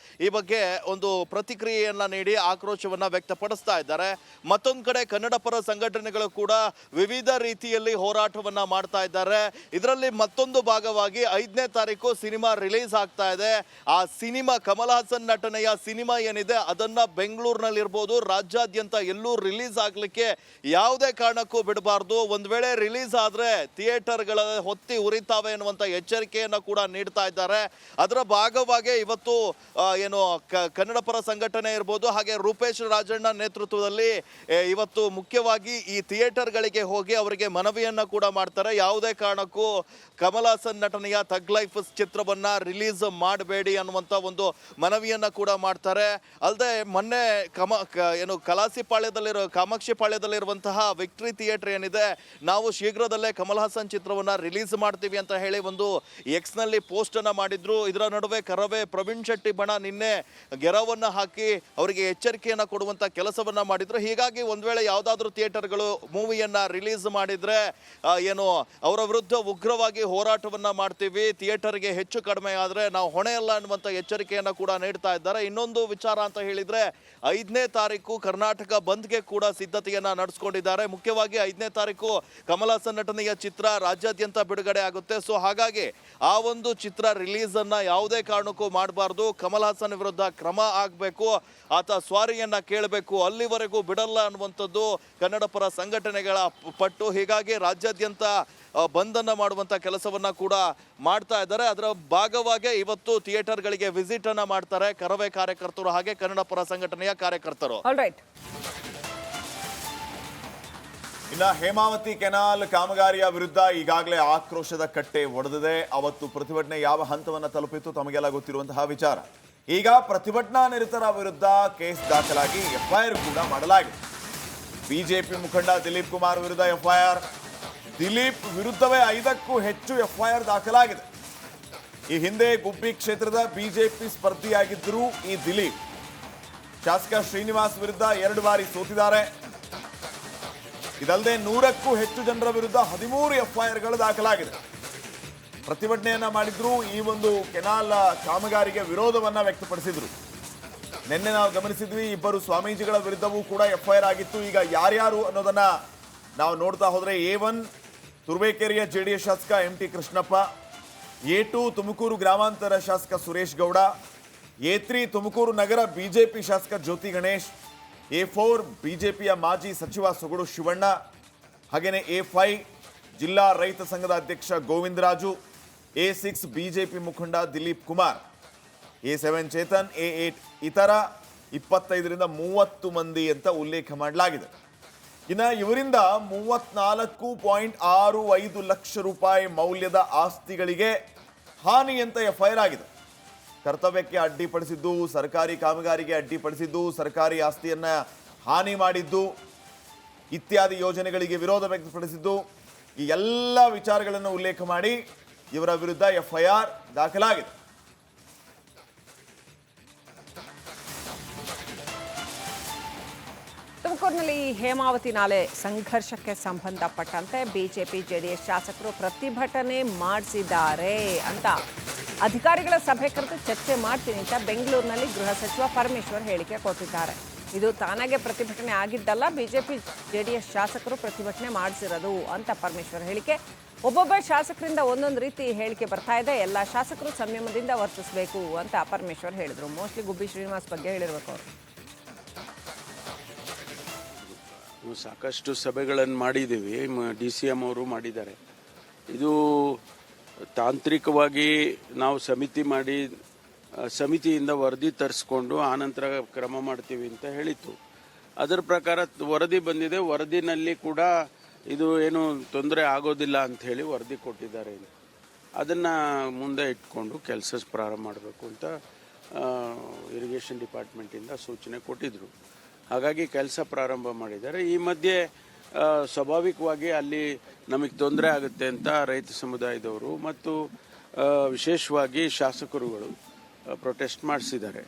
ಈ ಬಗ್ಗೆ ಒಂದು ಪ್ರತಿಕ್ರಿಯೆಯನ್ನ ನೀಡಿ ಆಕ್ರೋಶವನ್ನ ವ್ಯಕ್ತಪಡಿಸ್ತಾ ಇದ್ದಾರೆ. ಮತ್ತೊಂದು ಕಡೆ ಕನ್ನಡ ಪರ ಸಂಘಟನೆಗಳು ಕೂಡ ವಿವಿಧ ರೀತಿಯಲ್ಲಿ ಹೋರಾಟವನ್ನ ಮಾಡ್ತಾ ಇದ್ದಾರೆ. ಇದರಲ್ಲಿ ಮತ್ತೊಂದು ಭಾಗವಾಗಿ 5ನೇ ತಾರೀಕು ಸಿನಿಮಾ ರಿಲೀಸ್ ಆಗ್ತಾ ಇದೆ. ಆ ಸಿನಿಮಾ, ಕಮಲ್ ಹಾಸನ್ ನಟನೆಯ ಸಿನಿಮಾ ಏನಿದೆ ಅದನ್ನ ಬೆಂಗಳೂರಿನಲ್ಲಿರ್ಬೋದು, ರಾಜ್ಯಾದ್ಯಂತ ಎಲ್ಲೂ ರಿಲೀಸ್ ಆಗ್ಲಿಕ್ಕೆ ಯಾವುದೇ ಕಾರಣಕ್ಕೂ ಬಿಡಬಾರ್ದು. ಒಂದ್ ವೇಳೆ ರಿಲೀಸ್ ಆದ್ರೆ ಥಿಯೇಟರ್ಗಳ ಹೊತ್ತಿ ಉರಿತಾವೆ ಎನ್ನುವಂತ ಎಚ್ಚರಿಕೆಯನ್ನು ಕೂಡ ನೀಡ್ತಾ ಇದ್ದಾರೆ. ಅದರ ಭಾಗವಾಗಿ ಇವತ್ತು ಕನ್ನಡ ಪರ ಸಂಘಟನೆ ಇರ್ಬೋದು, ಹಾಗೆ ರೂಪೇಶ್ ರಾಜಣ್ಣ ನೇತೃತ್ವದಲ್ಲಿ ಇವತ್ತು ಮುಖ್ಯವಾಗಿ ಈ ಥಿಯೇಟರ್ಗಳಿಗೆ ಹೋಗಿ ಅವರಿಗೆ ಮನವಿಯನ್ನ ಕೂಡ ಮಾಡ್ತಾರೆ. ಯಾವುದೇ ಕಾರಣಕ್ಕೂ ಕಮಲ್ ಹಾಸನ್ ನಟನೆಯ ಥಗ್ ಲೈಫ್ ಚಿತ್ರವನ್ನ ರಿಲೀಸ್ ಮಾಡಬೇಡಿ ಅನ್ನುವಂಥ ಒಂದು ಮನವಿಯನ್ನ ಕೂಡ ಮಾಡ್ತಾರೆ. ಅಲ್ಲದೆ ಮೊನ್ನೆ ಕಾಮಾಕ್ಷಿ ಪಾಳ್ಯದಲ್ಲಿರುವಂತಹ ವಿಕ್ಟ್ರಿ ಥಿಯೇಟರ್ ಏನಿದೆ, ನಾವು ಶೀಘ್ರದಲ್ಲೇ ಕಮಲ್ ಹಾಸನ್ ಚಿತ್ರವನ್ನ ರಿಲೀಸ್ ರಿಲೀಸ್ ಮಾಡ್ತೀವಿ ಅಂತ ಹೇಳಿ ಒಂದು ಎಕ್ಸ್ನಲ್ಲಿ ಪೋಸ್ಟನ್ನು ಮಾಡಿದ್ರು. ಇದರ ನಡುವೆ ಕರವೇ ಪ್ರವೀಣ್ ಶೆಟ್ಟಿ ಬಣ ನಿನ್ನೆ ಗೆರವನ್ನು ಹಾಕಿ ಅವರಿಗೆ ಎಚ್ಚರಿಕೆಯನ್ನು ಕೊಡುವಂಥ ಕೆಲಸವನ್ನು ಮಾಡಿದ್ರು. ಹೀಗಾಗಿ ಒಂದು ವೇಳೆ ಯಾವುದಾದ್ರೂ ಥಿಯೇಟರ್ಗಳು ಮೂವಿಯನ್ನು ರಿಲೀಸ್ ಮಾಡಿದರೆ ಏನು ಅವರ ವಿರುದ್ಧ ಉಗ್ರವಾಗಿ ಹೋರಾಟವನ್ನು ಮಾಡ್ತೀವಿ, ಥಿಯೇಟರ್ಗೆ ಹೆಚ್ಚು ಕಡಿಮೆ ಆದರೆ ನಾವು ಹೊಣೆಯಲ್ಲ ಅನ್ನುವಂಥ ಎಚ್ಚರಿಕೆಯನ್ನು ಕೂಡ ನೀಡ್ತಾ ಇದ್ದಾರೆ. ಇನ್ನೊಂದು ವಿಚಾರ ಅಂತ ಹೇಳಿದರೆ 5ನೇ ತಾರೀಕು ಕರ್ನಾಟಕ ಬಂದ್ಗೆ ಕೂಡ ಸಿದ್ಧತೆಯನ್ನು ನಡೆಸ್ಕೊಂಡಿದ್ದಾರೆ. ಮುಖ್ಯವಾಗಿ 5ನೇ ತಾರೀಕು ಕಮಲ್ ಹಾಸನ್ ನಟನೆಯ ಚಿತ್ರ ರಾಜ್ಯಾದ್ಯಂತ ಬಿಡುಗಡೆ ಆಗುತ್ತೆ. ಸೊ ಹಾಗಾಗಿ ಆ ಒಂದು ಚಿತ್ರ ರಿಲೀಸನ್ನು ಯಾವುದೇ ಕಾರಣಕ್ಕೂ ಮಾಡಬಾರ್ದು, ಕಮಲ್ ಹಾಸನ್ ವಿರುದ್ಧ ಕ್ರಮ ಆಗಬೇಕು, ಆತ ಸ್ವಾರಿಯನ್ನ ಕೇಳಬೇಕು, ಅಲ್ಲಿವರೆಗೂ ಬಿಡಲ್ಲ ಅನ್ನುವಂಥದ್ದು ಕನ್ನಡ ಪರ ಸಂಘಟನೆಗಳ ಪಟ್ಟು. ಹೀಗಾಗಿ ರಾಜ್ಯಾದ್ಯಂತ ಬಂದನ್ನು ಮಾಡುವಂಥ ಕೆಲಸವನ್ನು ಕೂಡ ಮಾಡ್ತಾ ಇದ್ದಾರೆ. ಅದರ ಭಾಗವಾಗಿ ಇವತ್ತು ಥಿಯೇಟರ್ಗಳಿಗೆ ವಿಸಿಟ್ ಅನ್ನು ಮಾಡ್ತಾರೆ ಕರವೇ ಕಾರ್ಯಕರ್ತರು ಹಾಗೆ ಕನ್ನಡ ಪರ ಸಂಘಟನೆಯ ಕಾರ್ಯಕರ್ತರು. ಆಲ್ರೈಟ್. ಇನ್ನು ಹೇಮಾವತಿ ಕೆನಾಲ್ ಕಾಮಗಾರಿಯ ವಿರುದ್ಧ ಈಗಾಗಲೇ ಆಕ್ರೋಶದ ಕಟ್ಟೆ ಒಡೆದಿದೆ. ಅವತ್ತು ಪ್ರತಿಭಟನೆ ಯಾವ ಹಂತವನ್ನು ತಲುಪಿತ್ತು ತಮಗೆಲ್ಲ ಗೊತ್ತಿರುವಂತಹ ವಿಚಾರ. ಈಗ ಪ್ರತಿಭಟನಾ ನಿರತರ ವಿರುದ್ಧ ಕೇಸ್ ದಾಖಲಾಗಿ ಎಫ್ಐಆರ್ ಕೂಡ ಮಾಡಲಾಗಿದೆ. ಬಿಜೆಪಿ ಮುಖಂಡ ದಿಲೀಪ್ ಕುಮಾರ್ ವಿರುದ್ಧ ಎಫ್ಐಆರ್, ದಿಲೀಪ್ ವಿರುದ್ಧವೇ 5ಕ್ಕೂ ಹೆಚ್ಚು ಎಫ್ಐಆರ್ ದಾಖಲಾಗಿದೆ. ಈ ಹಿಂದೆ ಗುಬ್ಬಿ ಕ್ಷೇತ್ರದ ಬಿಜೆಪಿ ಸ್ಪರ್ಧಿಯಾಗಿದ್ದರು ಈ ದಿಲೀಪ್. ಶಾಸಕ ಶ್ರೀನಿವಾಸ್ ವಿರುದ್ಧ 2 ಬಾರಿ ಸೋತಿದ್ದಾರೆ. ಇದಲ್ಲದೆ 100ಕ್ಕೂ ಹೆಚ್ಚು ಜನರ ವಿರುದ್ಧ 13 ಎಫ್ಐಆರ್ಗಳು ದಾಖಲಾಗಿದೆ. ಪ್ರತಿಭಟನೆಯನ್ನ ಮಾಡಿದ್ರು, ಈ ಒಂದು ಕೆನಾಲ್ ಕಾಮಗಾರಿಗೆ ವಿರೋಧವನ್ನ ವ್ಯಕ್ತಪಡಿಸಿದ್ರು. ನಿನ್ನೆ ನಾವು ಗಮನಿಸಿದ್ವಿ, 2 ಸ್ವಾಮೀಜಿಗಳ ವಿರುದ್ಧವೂ ಕೂಡ ಎಫ್ಐಆರ್ ಆಗಿತ್ತು. ಈಗ ಯಾರ್ಯಾರು ಅನ್ನೋದನ್ನ ನಾವು ನೋಡ್ತಾ ಹೋದ್ರೆ, A1 ತುರುವೇಕೆರೆಯ ಜೆಡಿಎಸ್ ಶಾಸಕ MT ಕೃಷ್ಣಪ್ಪ, A2 ತುಮಕೂರು ಗ್ರಾಮಾಂತರ ಶಾಸಕ ಸುರೇಶ್ ಗೌಡ, A3 ತುಮಕೂರು ನಗರ ಬಿಜೆಪಿ ಶಾಸಕ ಜ್ಯೋತಿ ಗಣೇಶ್, A4 ಬಿಜೆಪಿಯ ಮಾಜಿ ಸಚಿವ ಸೊಗಡು ಶಿವಣ್ಣ, ಹಾಗೇನೆ A5 ಜಿಲ್ಲಾ ರೈತ ಸಂಘದ ಅಧ್ಯಕ್ಷ ಗೋವಿಂದರಾಜು, A6 ಬಿಜೆಪಿ ಮುಖಂಡ ದಿಲೀಪ್ ಕುಮಾರ್, A7 ಚೇತನ್, A8 ಇತರ 25ರಿಂದ 30 ಮಂದಿ ಅಂತ ಉಲ್ಲೇಖ ಮಾಡಲಾಗಿದೆ. ಇನ್ನು ಇವರಿಂದ 34.65 ಲಕ್ಷ ರೂಪಾಯಿ ಮೌಲ್ಯದ ಆಸ್ತಿಗಳಿಗೆ ಹಾನಿ ಅಂತ ಎಫ್ಐಆರ್ ಆಗಿದೆ. ಕರ್ತವ್ಯಕ್ಕೆ ಅಡ್ಡಿಪಡಿಸಿದ್ದು, ಸರ್ಕಾರಿ ಕಾಮಗಾರಿಗೆ ಅಡ್ಡಿಪಡಿಸಿದ್ದು, ಸರ್ಕಾರಿ ಆಸ್ತಿಯನ್ನ ಹಾನಿ ಮಾಡಿದ್ದು, ಇತ್ಯಾದಿ ಯೋಜನೆಗಳಿಗೆ ವಿರೋಧ ವ್ಯಕ್ತಪಡಿಸಿದ್ದು, ಈ ಎಲ್ಲ ವಿಚಾರಗಳನ್ನು ಉಲ್ಲೇಖ ಮಾಡಿ ಇವರ ವಿರುದ್ಧ ಎಫ್ಐಆರ್ ದಾಖಲಾಗಿದೆ. ತುಮಕೂರಿನಲ್ಲಿ ಹೇಮಾವತಿ ನಾಲೆ ಸಂಘರ್ಷಕ್ಕೆ ಸಂಬಂಧಪಟ್ಟಂತೆ ಬಿಜೆಪಿ ಜೆಡಿಎಸ್ ಶಾಸಕರು ಪ್ರತಿಭಟನೆ ಮಾಡಿಸಿದ್ದಾರೆ ಅಂತ ಅಧಿಕಾರಿಗಳ ಸಭೆ ಕರೆದು ಚರ್ಚೆ ಮಾಡ್ತೀನಿ ಅಂತ ಬೆಂಗಳೂರಿನಲ್ಲಿ ಗೃಹ ಸಚಿವ ಪರಮೇಶ್ವರ್ ಹೇಳಿಕೆ ಕೊಟ್ಟಿದ್ದಾರೆ. ಇದು ತಾನಾಗೆ ಪ್ರತಿಭಟನೆ ಆಗಿದ್ದಲ್ಲ, ಬಿಜೆಪಿ ಜೆಡಿಎಸ್ ಶಾಸಕರು ಪ್ರತಿಭಟನೆ ಮಾಡಿಸಿರೋದು ಅಂತ ಪರಮೇಶ್ವರ್ ಹೇಳಿಕೆ. ಒಬ್ಬೊಬ್ಬ ಶಾಸಕರಿಂದ ಒಂದೊಂದು ರೀತಿ ಹೇಳಿಕೆ ಬರ್ತಾ ಇದೆ, ಎಲ್ಲ ಶಾಸಕರು ಸಂಯಮದಿಂದ ವರ್ತಿಸಬೇಕು ಅಂತ ಪರಮೇಶ್ವರ್ ಹೇಳಿದರು. ಮೋಸ್ಟ್ಲಿ ಗುಬ್ಬಿ ಶ್ರೀನಿವಾಸ್ ಬಗ್ಗೆ ಹೇಳಿರ್ಬೇಕು ಅವರು. ಸಾಕಷ್ಟು ಸಭೆಗಳನ್ನು ಮಾಡಿದ್ದೀವಿ, DCM ಅವರು ಮಾಡಿದ್ದಾರೆ. ಇದು ತಾಂತ್ರಿಕವಾಗಿ ನಾವು ಸಮಿತಿ ಮಾಡಿ ಸಮಿತಿಯಿಂದ ವರದಿ ತರಿಸ್ಕೊಂಡು ಆನಂತರ ಕ್ರಮ ಮಾಡ್ತೀವಿ ಅಂತ ಹೇಳಿತ್ತು. ಅದರ ಪ್ರಕಾರ ವರದಿ ಬಂದಿದೆ. ವರದಿನಲ್ಲಿ ಕೂಡ ಇದು ಏನು ತೊಂದರೆ ಆಗೋದಿಲ್ಲ ಅಂತ ಹೇಳಿ ವರದಿ ಕೊಟ್ಟಿದ್ದಾರೆ. ಅದನ್ನು ಮುಂದೆ ಇಟ್ಕೊಂಡು ಕೆಲಸ ಪ್ರಾರಂಭ ಮಾಡಬೇಕು ಅಂತ ಇರಿಗೇಷನ್ ಡಿಪಾರ್ಟ್ಮೆಂಟಿಂದ ಸೂಚನೆ ಕೊಟ್ಟಿದ್ರು. ಹಾಗಾಗಿ ಕೆಲಸ ಪ್ರಾರಂಭ ಮಾಡಿದ್ದಾರೆ. ಈ ಮಧ್ಯೆ ಸ್ವಾಭಾವಿಕವಾಗಿ ಅಲ್ಲಿ ನಮಗೆ ತೊಂದರೆ ಆಗುತ್ತೆ ಅಂತ ರೈತ ಸಮುದಾಯದವರು ಮತ್ತು ವಿಶೇಷವಾಗಿ ಶಾಸಕರುಗಳು ಪ್ರೊಟೆಸ್ಟ್ ಮಾಡಿಸಿದ್ದಾರೆ.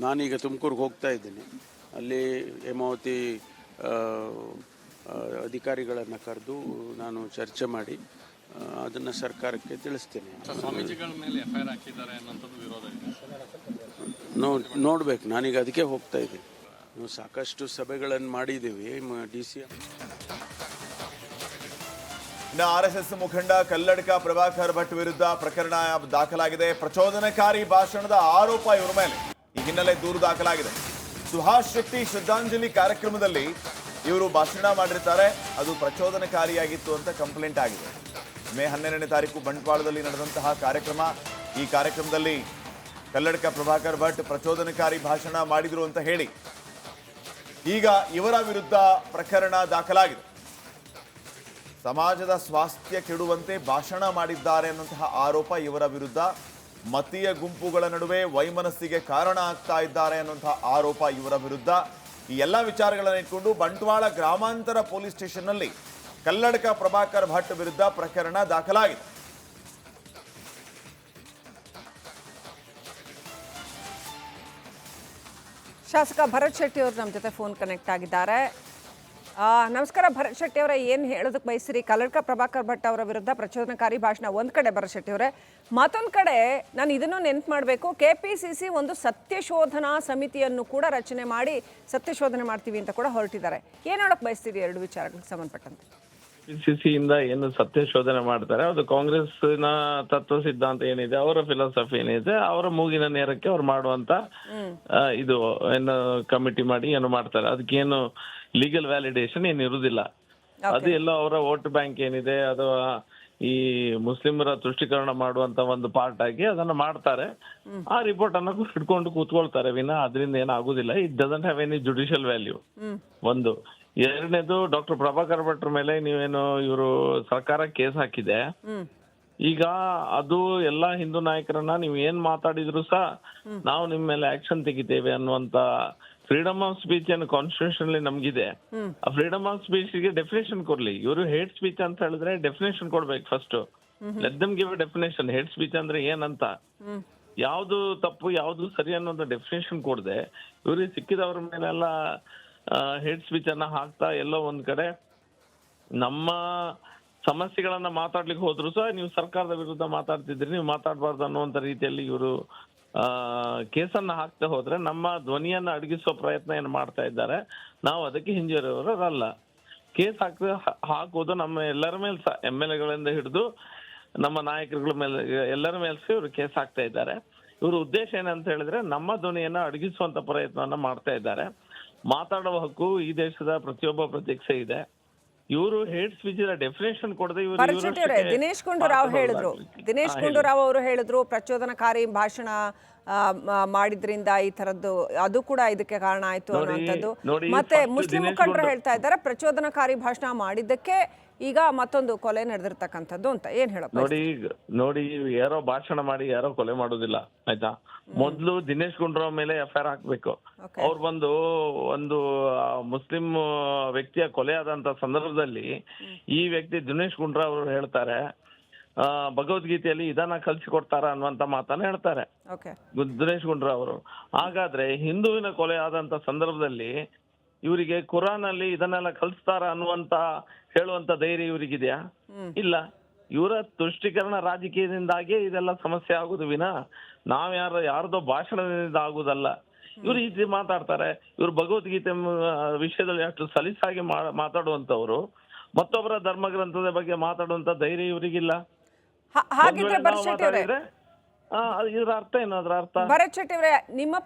ನಾನೀಗ ತುಮಕೂರಿಗೆ ಹೋಗ್ತಾ ಇದ್ದೀನಿ. ಅಲ್ಲಿ ಹೇಮಾವತಿ ಅಧಿಕಾರಿಗಳನ್ನು ಕರೆದು ನಾನು ಚರ್ಚೆ ಮಾಡಿ ಅದನ್ನು ಸರ್ಕಾರಕ್ಕೆ ತಿಳಿಸ್ತೇನೆ. ಸ್ವಾಮೀಜಿಗಳ ಮೇಲೆ ಎಫ್ಐಆರ್ ಹಾಕಿದ್ದಾರೆ ಅನ್ನೋಂಥದ್ದು ವಿರೋಧ ಇದೆ. ನೋಡ್ಬೇಕು, ನಾನೀಗ ಅದಕ್ಕೆ ಹೋಗ್ತಾ ಇದ್ದೀನಿ. ನಾವು ಸಾಕಷ್ಟು ಸಭೆಗಳನ್ನು ಮಾಡಿದ್ದೀವಿ. DCM RSS ಮುಖಂಡ ಕಲ್ಲಡ್ಕ ಪ್ರಭಾಕರ್ ಭಟ್ ವಿರುದ್ಧ ಪ್ರಕರಣ ದಾಖಲಾಗಿದೆ. ಪ್ರಚೋದನಕಾರಿ ಭಾಷಣದ ಆರೋಪ ಇವರ ಮೇಲೆ ಈ ಹಿನ್ನೆಲೆ ದೂರು ದಾಖಲಾಗಿದೆ. ಸುಹಾಸ್ ಶೆಟ್ಟಿ ಶ್ರದ್ಧಾಂಜಲಿ ಕಾರ್ಯಕ್ರಮದಲ್ಲಿ ಇವರು ಭಾಷಣ ಮಾಡಿರ್ತಾರೆ, ಅದು ಪ್ರಚೋದನಕಾರಿಯಾಗಿತ್ತು ಅಂತ ಕಂಪ್ಲೇಂಟ್ ಆಗಿದೆ. ಮೇ 12ನೇ ತಾರೀಕು ಬಂಟ್ವಾಳದಲ್ಲಿ ನಡೆದಂತಹ ಕಾರ್ಯಕ್ರಮ. ಈ ಕಾರ್ಯಕ್ರಮದಲ್ಲಿ ಕಲ್ಲಡ್ಕ ಪ್ರಭಾಕರ್ ಭಟ್ ಪ್ರಚೋದನಕಾರಿ ಭಾಷಣ ಮಾಡಿದ್ರು ಅಂತ ಹೇಳಿ ಈಗ ಇವರ ವಿರುದ್ಧ ಪ್ರಕರಣ ದಾಖಲಾಗಿದೆ. ಸಮಾಜದ ಸ್ವಾಸ್ಥ್ಯ ಕೆಡುವಂತೆ ಭಾಷಣ ಮಾಡಿದ್ದಾರೆ ಅನ್ನುವಂತಹ ಆರೋಪ ಇವರ ವಿರುದ್ಧ. ಮತೀಯ ಗುಂಪುಗಳ ನಡುವೆ ವೈಮನಸ್ಸಿಗೆ ಕಾರಣ ಆಗ್ತಾ ಇದ್ದಾರೆ ಅನ್ನುವಂತಹ ಆರೋಪ ಇವರ ವಿರುದ್ಧ. ಈ ಎಲ್ಲ ವಿಚಾರಗಳನ್ನು ಇಟ್ಕೊಂಡು ಬಂಟ್ವಾಳ ಗ್ರಾಮಾಂತರ ಪೊಲೀಸ್ ಸ್ಟೇಷನ್ನಲ್ಲಿ ಕಲ್ಲಡ್ಕ ಪ್ರಭಾಕರ್ ಭಟ್ ವಿರುದ್ಧ ಪ್ರಕರಣ ದಾಖಲಾಗಿದೆ. ಶಾಸಕ ಭರತ್ ಶೆಟ್ಟಿ ಅವರು ನಮ್ಮ ಜೊತೆ ಫೋನ್ ಕನೆಕ್ಟ್ ಆಗಿದ್ದಾರೆ. ನಮಸ್ಕಾರ ಭರತ್ ಶೆಟ್ಟಿ ಅವರೇ, ಏನು ಹೇಳೋದಕ್ಕೆ ಬಯಸ್ತೀರಿ? ಕಲ್ಲಡ್ಕ ಪ್ರಭಾಕರ್ ಭಟ್ ಅವರ ವಿರುದ್ಧ ಪ್ರಚೋದನಕಾರಿ ಭಾಷಣ ಒಂದು ಕಡೆ ಭರತ್ ಶೆಟ್ಟಿ ಅವರೇ, ಮತ್ತೊಂದು ಕಡೆ ನಾನು ಇದನ್ನು ನೆನ್ಪು ಮಾಡಬೇಕು, KPCC ಒಂದು ಸತ್ಯಶೋಧನಾ ಸಮಿತಿಯನ್ನು ಕೂಡ ರಚನೆ ಮಾಡಿ ಸತ್ಯಶೋಧನೆ ಮಾಡ್ತೀವಿ ಅಂತ ಕೂಡ ಹೊರಟಿದ್ದಾರೆ. ಏನು ಹೇಳೋಕ್ಕೆ ಬಯಸ್ತೀರಿ ಎರಡು ವಿಚಾರಗಳಿಗೆ ಸಂಬಂಧಪಟ್ಟಂತೆ? KPCC ಇಂದ ಏನು ಸತ್ಯಶೋಧನೆ ಮಾಡ್ತಾರೆ ಅದು ಕಾಂಗ್ರೆಸ್ನ ತತ್ವ ಸಿದ್ಧಾಂತ ಏನಿದೆ, ಅವರ ಫಿಲಾಸಫಿ ಏನಿದೆ, ಅವರ ಮೂಗಿನ ನೇರಕ್ಕೆ ಅವ್ರು ಮಾಡುವಂತ ಇದು ಏನು ಕಮಿಟಿ ಮಾಡಿ ಏನು ಮಾಡ್ತಾರೆ, ಅದಕ್ಕೇನು ಲೀಗಲ್ ವ್ಯಾಲಿಡೇಷನ್ ಏನು ಇರುವುದಿಲ್ಲ. ಅದು ಎಲ್ಲ ಅವರ ವೋಟ್ ಬ್ಯಾಂಕ್ ಏನಿದೆ ಅಥವಾ ಈ ಮುಸ್ಲಿಮರ ತುಷ್ಟೀಕರಣ ಮಾಡುವಂತ ಒಂದು ಪಾರ್ಟ್ ಆಗಿ ಅದನ್ನ ಮಾಡ್ತಾರೆ. ಆ ರಿಪೋರ್ಟ್ ಅನ್ನ ಹಿಡ್ಕೊಂಡು ಕೂತ್ಕೊಳ್ತಾರೆ ವಿನ ಅದರಿಂದ ಏನಾಗುದಿಲ್ಲ. It doesn't have any judicial value. ಒಂದು. ಎರಡನೇದು, ಡಾಕ್ಟರ್ ಪ್ರಭಾಕರ್ ಭಟ್ರ ಮೇಲೆ ನೀವೇನು ಇವರು ಸರ್ಕಾರ ಕೇಸ್ ಹಾಕಿದೆ. ಈಗ ಅದು ಎಲ್ಲಾ ಹಿಂದೂ ನಾಯಕರನ್ನ ನೀವು ಏನ್ ಮಾತಾಡಿದ್ರು ಸಹ ನಾವು ನಿಮ್ ಮೇಲೆ ಆಕ್ಷನ್ ತೆಗಿತೇವೆ ಅನ್ನುವಂತ ಫ್ರೀಡಮ್ ಆಫ್ ಸ್ಪೀಚ್ ಏನು ಕಾನ್ಸ್ಟಿಟ್ಯೂಷನ್ ನಮ್ಗಿದೆ. ಆ ಫ್ರೀಡಮ್ ಆಫ್ ಸ್ಪೀಚ್ ಗೆ ಡೆಫಿನೇಷನ್ ಕೊಡ್ಲಿ. ಇವರು ಹೇಟ್ ಸ್ಪೀಚ್ ಅಂತ ಹೇಳಿದ್ರೆ ಡೆಫಿನೇಷನ್ ಕೊಡ್ಬೇಕು first. Let them give definition. Hate speech ಅಂದ್ರೆ ಏನಂತ, ಯಾವ್ದು ತಪ್ಪು ಯಾವ್ದು ಸರಿ ಅನ್ನೋದು ಡೆಫಿನೇಷನ್ ಕೊಡದೆ ಇವ್ರಿಗೆ ಸಿಕ್ಕಿದವ್ರ ಮೇಲೆಲ್ಲ ಹೇಟ್ ಸ್ಪೀಚ್ ಅನ್ನ ಹಾಕ್ತಾ ಎಲ್ಲೋ ಒಂದ್ ಕಡೆ ನಮ್ಮ ಸಮಸ್ಯೆಗಳನ್ನ ಮಾತಾಡ್ಲಿಕ್ಕೆ ಹೋದ್ರು ಸಹ ನೀವು ಸರ್ಕಾರದ ವಿರುದ್ಧ ಮಾತಾಡ್ತಿದ್ರಿ, ನೀವು ಮಾತಾಡಬಾರ್ದು ಅನ್ನುವಂತ ರೀತಿಯಲ್ಲಿ ಇವರು ಕೇಸನ್ನ ಹಾಕ್ತಾ ಹೋದ್ರೆ ನಮ್ಮ ಧ್ವನಿಯನ್ನ ಅಡಗಿಸುವ ಪ್ರಯತ್ನ ಏನು ಮಾಡ್ತಾ ಇದ್ದಾರೆ. ನಾವು ಅದಕ್ಕೆ ಹಿಂಜರಿಯವರಲ್ಲ. ಕೇಸ್ ಹಾಕೋದು ನಮ್ಮ ಎಲ್ಲರ ಮೇಲೆ ಸಹ, MLA ಹಿಡಿದು ನಮ್ಮ ನಾಯಕರುಗಳ ಮೇಲೆ ಎಲ್ಲರ ಮೇಲೆ ಸಹ ಇವರು ಕೇಸ್ ಹಾಕ್ತಾ ಇದ್ದಾರೆ. ಇವ್ರ ಉದ್ದೇಶ ಏನಂತ ಹೇಳಿದ್ರೆ ನಮ್ಮ ಧ್ವನಿಯನ್ನ ಅಡಗಿಸುವಂತ ಪ್ರಯತ್ನವನ್ನ ಮಾಡ್ತಾ ಇದ್ದಾರೆ. ಮಾತಾಡುವ ಹಕ್ಕು ಈ ದೇಶದ ಪ್ರತಿಯೊಬ್ಬ ಪ್ರತ್ಯಕ್ಷ ಇದೆ. ಇವರು ಹೇಟ್ ಸ್ಪೀಚ್ ಡೆಫಿನೇಷನ್ ಕೊಡದೆ ದಿನೇಶ್ ಗುಂಡೂರಾವ್ ಅವರು ಹೇಳಿದ್ರು ಪ್ರಚೋದನಕಾರಿ ಭಾಷಣ ಮಾಡಿದ್ರಿಂದ ಈ ತರದ್ದು ಅದು ಕೂಡ ಇದಕ್ಕೆ ಕಾರಣ ಆಯ್ತು ಅನ್ನುವಂಥದ್ದು. ಮತ್ತೆ ಮುಸ್ಲಿಂ ಮುಖಂಡರು ಹೇಳ್ತಾ ಇದ್ದಾರೆ ಪ್ರಚೋದನಕಾರಿ ಭಾಷಣ ಮಾಡಿದ್ದಕ್ಕೆ ಈಗ ಮತ್ತೊಂದು ಕೊಲೆ ನಡೆದಿರ್ತಕ್ಕಂಥದ್ದು ಅಂತ. ಏನ್ ಹೇಳಪ್ಪ? ನೋಡಿ ಯಾರೋ ಭಾಷಣ ಮಾಡಿ ಯಾರೋ ಕೊಲೆ ಮಾಡೋದಿಲ್ಲ, ಆಯ್ತಾ? ಮೊದ್ಲು ದಿನೇಶ್ ಗುಂಡೂರಾವ್ ಮೇಲೆ FIR ಹಾಕ್ಬೇಕು. ಅವ್ರು ಬಂದು ಒಂದು ಮುಸ್ಲಿಂ ವ್ಯಕ್ತಿಯ ಕೊಲೆ ಆದಂತ ಸಂದರ್ಭದಲ್ಲಿ ಈ ವ್ಯಕ್ತಿ ದಿನೇಶ್ ಗುಂಡೂರಾವ್ ಅವರು ಹೇಳ್ತಾರೆ ಭಗವದ್ಗೀತೆಯಲ್ಲಿ ಇದನ್ನ ಕಲ್ಸಿಕೊಡ್ತಾರ ಅನ್ನುವಂತ ಮಾತನ್ನ ಹೇಳ್ತಾರೆ ದಿನೇಶ್ ಗುಂಡೂರಾವ್ ಅವರು. ಹಾಗಾದ್ರೆ ಹಿಂದುವಿನ ಕೊಲೆ ಆದಂತ ಸಂದರ್ಭದಲ್ಲಿ ಇವರಿಗೆ ಕುರಾನ್ ಅಲ್ಲಿ ಇದನ್ನೆಲ್ಲ ಕಲಿಸ್ತಾರ ಅನ್ನುವಂತ ಹೇಳುವಂತ ಧೈರ್ಯ ಇವರಿಗಿದೆಯಾ? ಇಲ್ಲ. ಇವರ ತುಷ್ಟೀಕರಣ ರಾಜಕೀಯದಿಂದಾಗಿ ಇದೆಲ್ಲ ಸಮಸ್ಯೆ ಆಗುದು ವಿನ ಯಾರ್ದೋ ಭಾಷಣದಿಂದ ಆಗುದಲ್ಲ. ಇವ್ರು ಈ ರೀತಿ ಮಾತಾಡ್ತಾರೆ. ಇವ್ರು ಭಗವದ್ಗೀತೆ ವಿಷಯದಲ್ಲಿ ಅಷ್ಟು ಸಲೀಸಾಗಿ ಮಾತಾಡುವಂತವ್ರು, ಮತ್ತೊಬ್ಬರ ಧರ್ಮಗ್ರಂಥದ ಬಗ್ಗೆ ಮಾತಾಡುವಂತ ಧೈರ್ಯ ಇವರಿಗಿಲ್ಲ. ಇದರ ಅರ್ಥ ಏನು? ಅದರ ಅರ್ಥ ಭರತ್ ಶೆಟ್ಟಿ ಅವರೇ,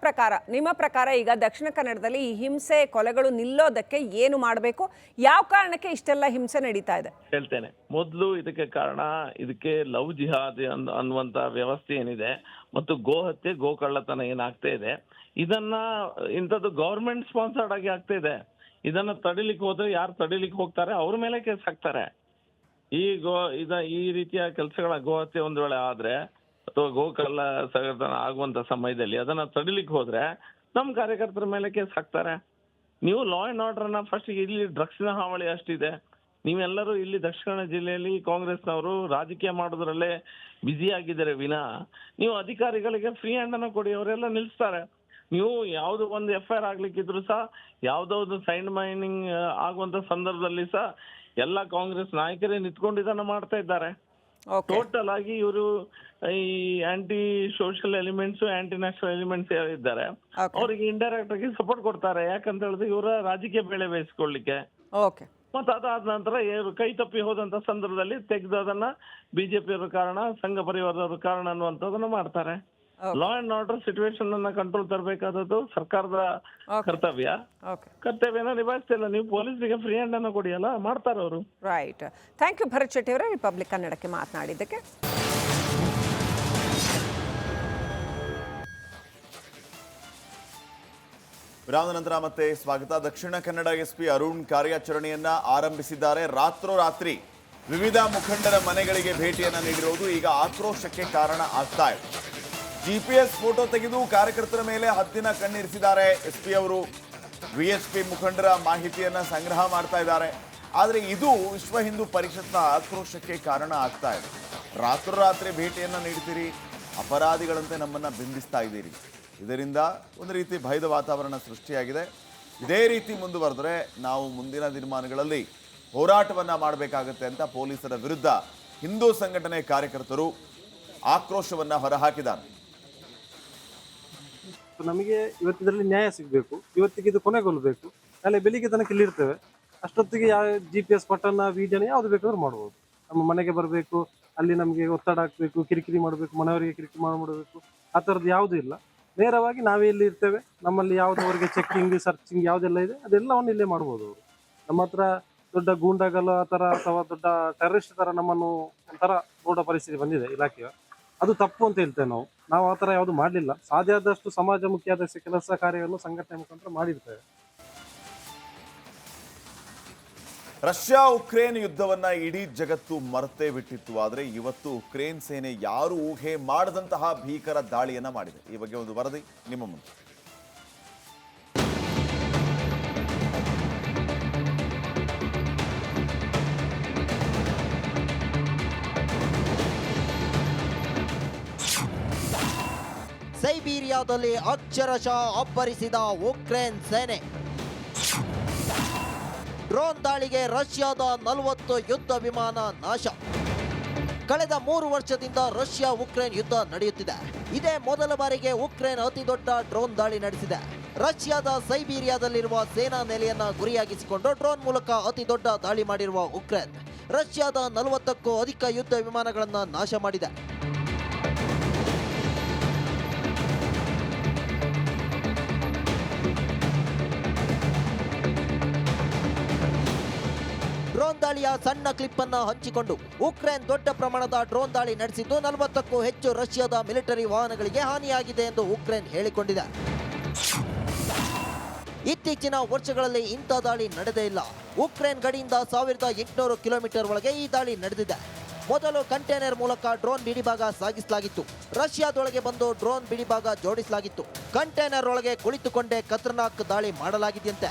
ನಿಮ್ಮ ಪ್ರಕಾರ ಈಗ ದಕ್ಷಿಣ ಕನ್ನಡದಲ್ಲಿ ಈ ಹಿಂಸೆ ಕೊಲೆಗಳು ನಿಲ್ಲೋದಕ್ಕೆ ಏನು ಮಾಡಬೇಕು? ಯಾವ ಕಾರಣಕ್ಕೆ ಇಷ್ಟೆಲ್ಲ ಹಿಂಸೆ ನಡೀತಾ ಇದೆ? ಹೇಳ್ತೇನೆ. ಮೊದಲು ಇದಕ್ಕೆ ಕಾರಣ, ಇದಕ್ಕೆ ಲವ್ ಜಿಹಾದ್ ಅನ್ನುವಂತ ವ್ಯವಸ್ಥೆ ಏನಿದೆ ಮತ್ತು ಗೋಹತ್ಯೆ ಗೋಕಳ್ಳತನ ಏನಾಗ್ತಾ ಇದೆ, ಇದನ್ನ ಇಂಥದ್ದು ಗವರ್ಮೆಂಟ್ ಸ್ಪಾನ್ಸರ್ಡ್ ಆಗಿ ಆಗ್ತಾ ಇದೆ. ಇದನ್ನ ತಡಿಲಿಕ್ಕೆ ಹೋದ್ರೆ ಯಾರು ತಡಿಲಿಕ್ಕೆ ಹೋಗ್ತಾರೆ ಅವ್ರ ಮೇಲೆ ಕೇಸ್ ಹಾಕ್ತಾರೆ. ಈ ರೀತಿಯ ಕೆಲಸಗಳ ಗೋಹತ್ಯೆ ಒಂದ್ ವೇಳೆ ಆದ್ರೆ ಅಥವಾ ಗೋಕಲ್ಲ ಸಗಟನ ಆಗುವಂತ ಸಮಯದಲ್ಲಿ ಅದನ್ನ ತಡಿಲಿಕ್ಕೆ ಹೋದ್ರೆ ನಮ್ ಕಾರ್ಯಕರ್ತರ ಮೇಲೆ ಕೇಸ್ ಹಾಕ್ತಾರೆ. ನೀವು ಲಾ ಅಂಡ್ ಆರ್ಡರ್ ಅನ್ನ ಫಸ್ಟ್, ಇಲ್ಲಿ ಡ್ರಗ್ಸ್ನ ಹಾವಳಿ ಅಷ್ಟಿದೆ. ನೀವೆಲ್ಲರೂ ಇಲ್ಲಿ ದಕ್ಷಿಣ ಕನ್ನಡ ಜಿಲ್ಲೆಯಲ್ಲಿ ಕಾಂಗ್ರೆಸ್ನವರು ರಾಜಕೀಯ ಮಾಡೋದ್ರಲ್ಲೇ ಬ್ಯುಸಿ ಆಗಿದ್ದಾರೆ ವಿನ ನೀವು ಅಧಿಕಾರಿಗಳಿಗೆ ಫ್ರೀ ಹ್ಯಾಂಡ್ ಅನ್ನ ಕೊಡಿ, ಅವರೆಲ್ಲ ನಿಲ್ಸ್ತಾರೆ. ನೀವು ಯಾವ್ದು ಒಂದು FIR ಆಗ್ಲಿಕ್ಕಿದ್ರು ಸಹ, ಯಾವ್ದಾವ್ದು ಸೈಂಡ್ ಮೈನಿಂಗ್ ಆಗುವಂತ ಸಂದರ್ಭದಲ್ಲಿ ಸಹ ಎಲ್ಲ ಕಾಂಗ್ರೆಸ್ ನಾಯಕರೇ ನಿಂತ್ಕೊಂಡು ಇದನ್ನ ಮಾಡ್ತಾ ಇದ್ದಾರೆ. ಟೋಟಲ್ ಆಗಿ ಇವರು ಈ aunty social elements, aunty national elements ಇದ್ದಾರೆ, ಅವರಿಗೆ ಇಂಡೈರೆಕ್ಟ್ ಆಗಿ ಸಪೋರ್ಟ್ ಕೊಡ್ತಾರೆ. ಯಾಕಂತ ಹೇಳಿದ್ರೆ ಇವರ ರಾಜಕೀಯ ಬೆಳೆ ಬೇಯಿಸ್ಕೊಳ್ಳಿಕ್ಕೆ. ಮತ್ತೆ ಅದಾದ ನಂತರ ಕೈ ತಪ್ಪಿ ಹೋದಂತ ಸಂದರ್ಭದಲ್ಲಿ ತೆಗೆದು ಅದನ್ನ ಬಿಜೆಪಿಯವ್ರ ಕಾರಣ, ಸಂಘ ಪರಿವಾರದವ್ರ ಕಾರಣ ಅನ್ನುವಂಥದ್ದನ್ನ ಮಾಡ್ತಾರೆ. ಲಾ ಅಂಡ್ ಆರ್ಡರ್ ಸಿಚುವೇಶನ್ ಅನ್ನ ಕಂಟ್ರೋಲ್ ತರಬೇಕಾದದ್ದು ಸರ್ಕಾರದ ಕರ್ತವ್ಯನ ನಿಭಾಯಿಸ್ತಾ ಇಲ್ಲ. ನೀವು ಪೊಲೀಸರಿಗೆ ಫ್ರೀ ಹ್ಯಾಂಡ್ ಅನ್ನ ಕೊಡಿಯಲ್ಲ, ಮಾಡ್ತಾರೆ ಅವರು. Right. Thank you Bharat Shetty ಅವರೇ, ರಿಪಬ್ಲಿಕ್ ಕನ್ನಡಕ್ಕೆ ಮಾತನಾಡಿದ್ದಕ್ಕೆ. ವಿರಾಮದ ನಂತರ ಮತ್ತೆ ಸ್ವಾಗತ. ದಕ್ಷಿಣ ಕನ್ನಡ SP ಅರುಣ್ ಕಾರ್ಯಾಚರಣೆಯನ್ನ ಆರಂಭಿಸಿದ್ದಾರೆ. ರಾತ್ರೋರಾತ್ರಿ ವಿವಿಧ ಮುಖಂಡರ ಮನೆಗಳಿಗೆ ಭೇಟಿಯನ್ನ ನೀಡಿರುವುದು ಈಗ ಆಕ್ರೋಶಕ್ಕೆ ಕಾರಣ ಆಗ್ತಾ ಇದೆ. GPS ಫೋಟೋ ತೆಗೆದು ಕಾರ್ಯಕರ್ತರ ಮೇಲೆ ಹದ್ದಿನ ಕಣ್ಣಿರಿಸಿದ್ದಾರೆ SP ಅವರು. VSP ಮುಖಂಡರ ಮಾಹಿತಿಯನ್ನ ಸಂಗ್ರಹ ಮಾಡ್ತಾ ಇದ್ದಾರೆ. ಆದರೆ ಇದು ವಿಶ್ವ ಹಿಂದೂ ಪರಿಷತ್ನ ಆಕ್ರೋಶಕ್ಕೆ ಕಾರಣ ಆಗ್ತಾ ಇದೆ. ರಾತ್ರೋರಾತ್ರಿ ಭೇಟಿಯನ್ನು ನೀಡ್ತೀರಿ, ಅಪರಾಧಿಗಳಂತೆ ನಮ್ಮನ್ನು ಬಿಂಬಿಸ್ತಾ ಇದ್ದೀರಿ. ಇದರಿಂದ ಒಂದು ರೀತಿ ಭಯದ ವಾತಾವರಣ ಸೃಷ್ಟಿಯಾಗಿದೆ. ಇದೇ ರೀತಿ ಮುಂದುವರೆದರೆ ನಾವು ಮುಂದಿನ ದಿನಮಾನಗಳಲ್ಲಿ ಹೋರಾಟವನ್ನು ಮಾಡಬೇಕಾಗುತ್ತೆ ಅಂತ ಪೊಲೀಸರ ವಿರುದ್ಧ ಹಿಂದೂ ಸಂಘಟನೆ ಕಾರ್ಯಕರ್ತರು ಆಕ್ರೋಶವನ್ನು ಹೊರಹಾಕಿದ್ದಾರೆ. ನಮಗೆ ಇವತ್ತಿದ್ರಲ್ಲಿ ನ್ಯಾಯ ಸಿಗಬೇಕು, ಇವತ್ತಿಗೆ ಇದು ಕೊನೆಗೊಳ್ಳಬೇಕು. ನಾಳೆ ಬೆಳಿಗ್ಗೆ ತನಕ ಇಲ್ಲಿರ್ತೇವೆ, ಅಷ್ಟೊತ್ತಿಗೆ ಯಾವ GPS ಪಟ್ಟಣ ವಿಡಿಯೋನ ಯಾವ್ದು ಬೇಕಾದ್ರೂ ಮಾಡ್ಬೋದು. ನಮ್ಮ ಮನೆಗೆ ಬರಬೇಕು, ಅಲ್ಲಿ ನಮಗೆ ಒತ್ತಡ ಹಾಕಬೇಕು, ಕಿರಿಕಿರಿ ಮಾಡಬೇಕು, ಮನೆಯವರಿಗೆ ಕಿರಿಕಿರಿ ಮಾಡಬೇಕು, ಆ ಥರದ್ದು ಯಾವುದೂ ಇಲ್ಲ. ನೇರವಾಗಿ ನಾವೇ ಇಲ್ಲಿ ಇರ್ತೇವೆ. ನಮ್ಮಲ್ಲಿ ಯಾವುದವರಿಗೆ ಚೆಕ್ಕಿಂಗ್ ಸರ್ಚಿಂಗ್ ಯಾವುದೆಲ್ಲ ಇದೆ ಅದೆಲ್ಲವನ್ನು ಇಲ್ಲೇ ಮಾಡ್ಬೋದು ಅವರು. ನಮ್ಮ ಹತ್ರ ದೊಡ್ಡ ಗೂಂಡಾಗಲು ಆ ಥರ ಅಥವಾ ದೊಡ್ಡ ಟೆರರಿಸ್ಟ್ ಥರ ನಮ್ಮನ್ನು ಒಂಥರ ನೋಡೋ ಪರಿಸ್ಥಿತಿ ಬಂದಿದೆ ಇಲಾಖೆಯ. ಅದು ತಪ್ಪು ಅಂತ ಹೇಳ್ತೇವೆ ನಾವು ಆ ಥರ ಯಾವುದು ಮಾಡಲಿಲ್ಲ. ಸಾಧ್ಯ ಆದಷ್ಟು ಸಮಾಜಮುಖಿಯಾದ ಕೆಲಸ ಕಾರ್ಯವನ್ನು ಸಂಘಟನೆ ಮುಖಾಂತರ ಮಾಡಿರ್ತೇವೆ. ರಷ್ಯಾ ಉಕ್ರೇನ್ ಯುದ್ಧವನ್ನ ಇಡೀ ಜಗತ್ತು ಮರೆತೇ ಬಿಟ್ಟಿತ್ತು. ಆದರೆ ಇವತ್ತು ಉಕ್ರೇನ್ ಸೇನೆ ಯಾರು ಊಹೆ ಮಾಡದಂತಹ ಭೀಕರ ದಾಳಿಯನ್ನ ಮಾಡಿದೆ. ಈ ಬಗ್ಗೆ ಒಂದು ವರದಿ ನಿಮ್ಮ ಮುಂದೆ. ಸೈಬೀರಿಯಾದಲ್ಲಿ ಅಕ್ಷರಶಃ ಅಬ್ಬರಿಸಿದ ಉಕ್ರೇನ್ ಸೇನೆ. ಡ್ರೋನ್ ದಾಳಿಗೆ ರಷ್ಯಾದ 40 ಯುದ್ಧ ವಿಮಾನ ನಾಶ. ಕಳೆದ 3 ವರ್ಷದಿಂದ ರಷ್ಯಾ ಉಕ್ರೇನ್ ಯುದ್ಧ ನಡೆಯುತ್ತಿದೆ. ಇದೇ ಮೊದಲ ಬಾರಿಗೆ ಉಕ್ರೇನ್ ಅತಿ ದೊಡ್ಡ ಡ್ರೋನ್ ದಾಳಿ ನಡೆಸಿದೆ. ರಷ್ಯಾದ ಸೈಬೀರಿಯಾದಲ್ಲಿರುವ ಸೇನಾ ನೆಲೆಯನ್ನ ಗುರಿಯಾಗಿಸಿಕೊಂಡು ಡ್ರೋನ್ ಮೂಲಕ ಅತಿ ದೊಡ್ಡ ದಾಳಿ ಮಾಡಿರುವ ಉಕ್ರೇನ್ ರಷ್ಯಾದ 40ಕ್ಕೂ ಅಧಿಕ ಯುದ್ಧ ವಿಮಾನಗಳನ್ನು ನಾಶ ಮಾಡಿದೆ. ಡ್ರೋನ್ ದಾಳಿಯ ಸಣ್ಣ ಕ್ಲಿಪ್ ಅನ್ನು ಹಂಚಿಕೊಂಡು ಉಕ್ರೇನ್ ದೊಡ್ಡ ಪ್ರಮಾಣದ ಡ್ರೋನ್ ದಾಳಿ ನಡೆಸಿದ್ದು 40ಕ್ಕೂ ಹೆಚ್ಚು ರಷ್ಯಾದ ಮಿಲಿಟರಿ ವಾಹನಗಳಿಗೆ ಹಾನಿಯಾಗಿದೆ ಎಂದು ಉಕ್ರೇನ್ ಹೇಳಿಕೊಂಡಿದೆ. ಇತ್ತೀಚಿನ ವರ್ಷಗಳಲ್ಲಿ ಇಂಥ ದಾಳಿ ನಡೆದೇ ಇಲ್ಲ. ಉಕ್ರೇನ್ ಗಡಿಯಿಂದ 1800 ಕಿಲೋಮೀಟರ್ ಒಳಗೆ ಈ ದಾಳಿ ನಡೆದಿದೆ. ಮೊದಲು ಕಂಟೈನರ್ ಮೂಲಕ ಡ್ರೋನ್ ಬಿಡಿಭಾಗ ಸಾಗಿಸಲಾಗಿತ್ತು. ರಷ್ಯಾದೊಳಗೆ ಬಂದು ಡ್ರೋನ್ ಬಿಡಿಭಾಗ ಜೋಡಿಸಲಾಗಿತ್ತು. ಕಂಟೈನರ್ ಒಳಗೆ ಕುಳಿತುಕೊಂಡೇ ಖತರ್ನಾಕ್ ದಾಳಿ ಮಾಡಲಾಗಿದೆಯಂತೆ.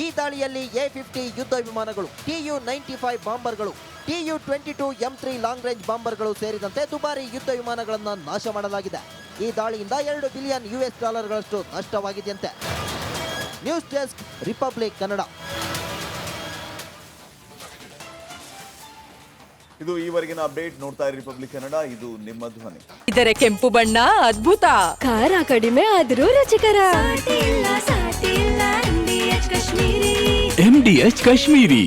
ಈ ದಾಳಿಯಲ್ಲಿ A-50 ಯುದ್ಧ ವಿಮಾನಗಳು, Tu-95 ಬಾಂಬರ್ಗಳು, Tu-22 M3 long range ಬಾಂಬರ್ಗಳು ಸೇರಿದಂತೆ ದುಬಾರಿ ಯುದ್ಧ ವಿಮಾನಗಳನ್ನು ನಾಶ ಮಾಡಲಾಗಿದೆ. ಈ ದಾಳಿಯಿಂದ $2 ಬಿಲಿಯನ್ US ನಷ್ಟವಾಗಿದೆಯಂತೆ. News desk, Republic Kannada. ಇದು ಈವರೆಗಿನ ಅಪ್ಡೇಟ್. ನೋಡ್ತಾ ಇರಿ ರಿಪಬ್ಲಿಕ್ ಕನ್ನಡ, ಇದು ನಿಮ್ಮ ಧ್ವನಿ. ಇದರ ಕೆಂಪು ಬಣ್ಣ ಅದ್ಭುತ, ಖಾರ ಕಡಿಮೆ ಆದರೂ ರುಚಿಕರ. MDH ಕಾಶ್ಮೀರಿ.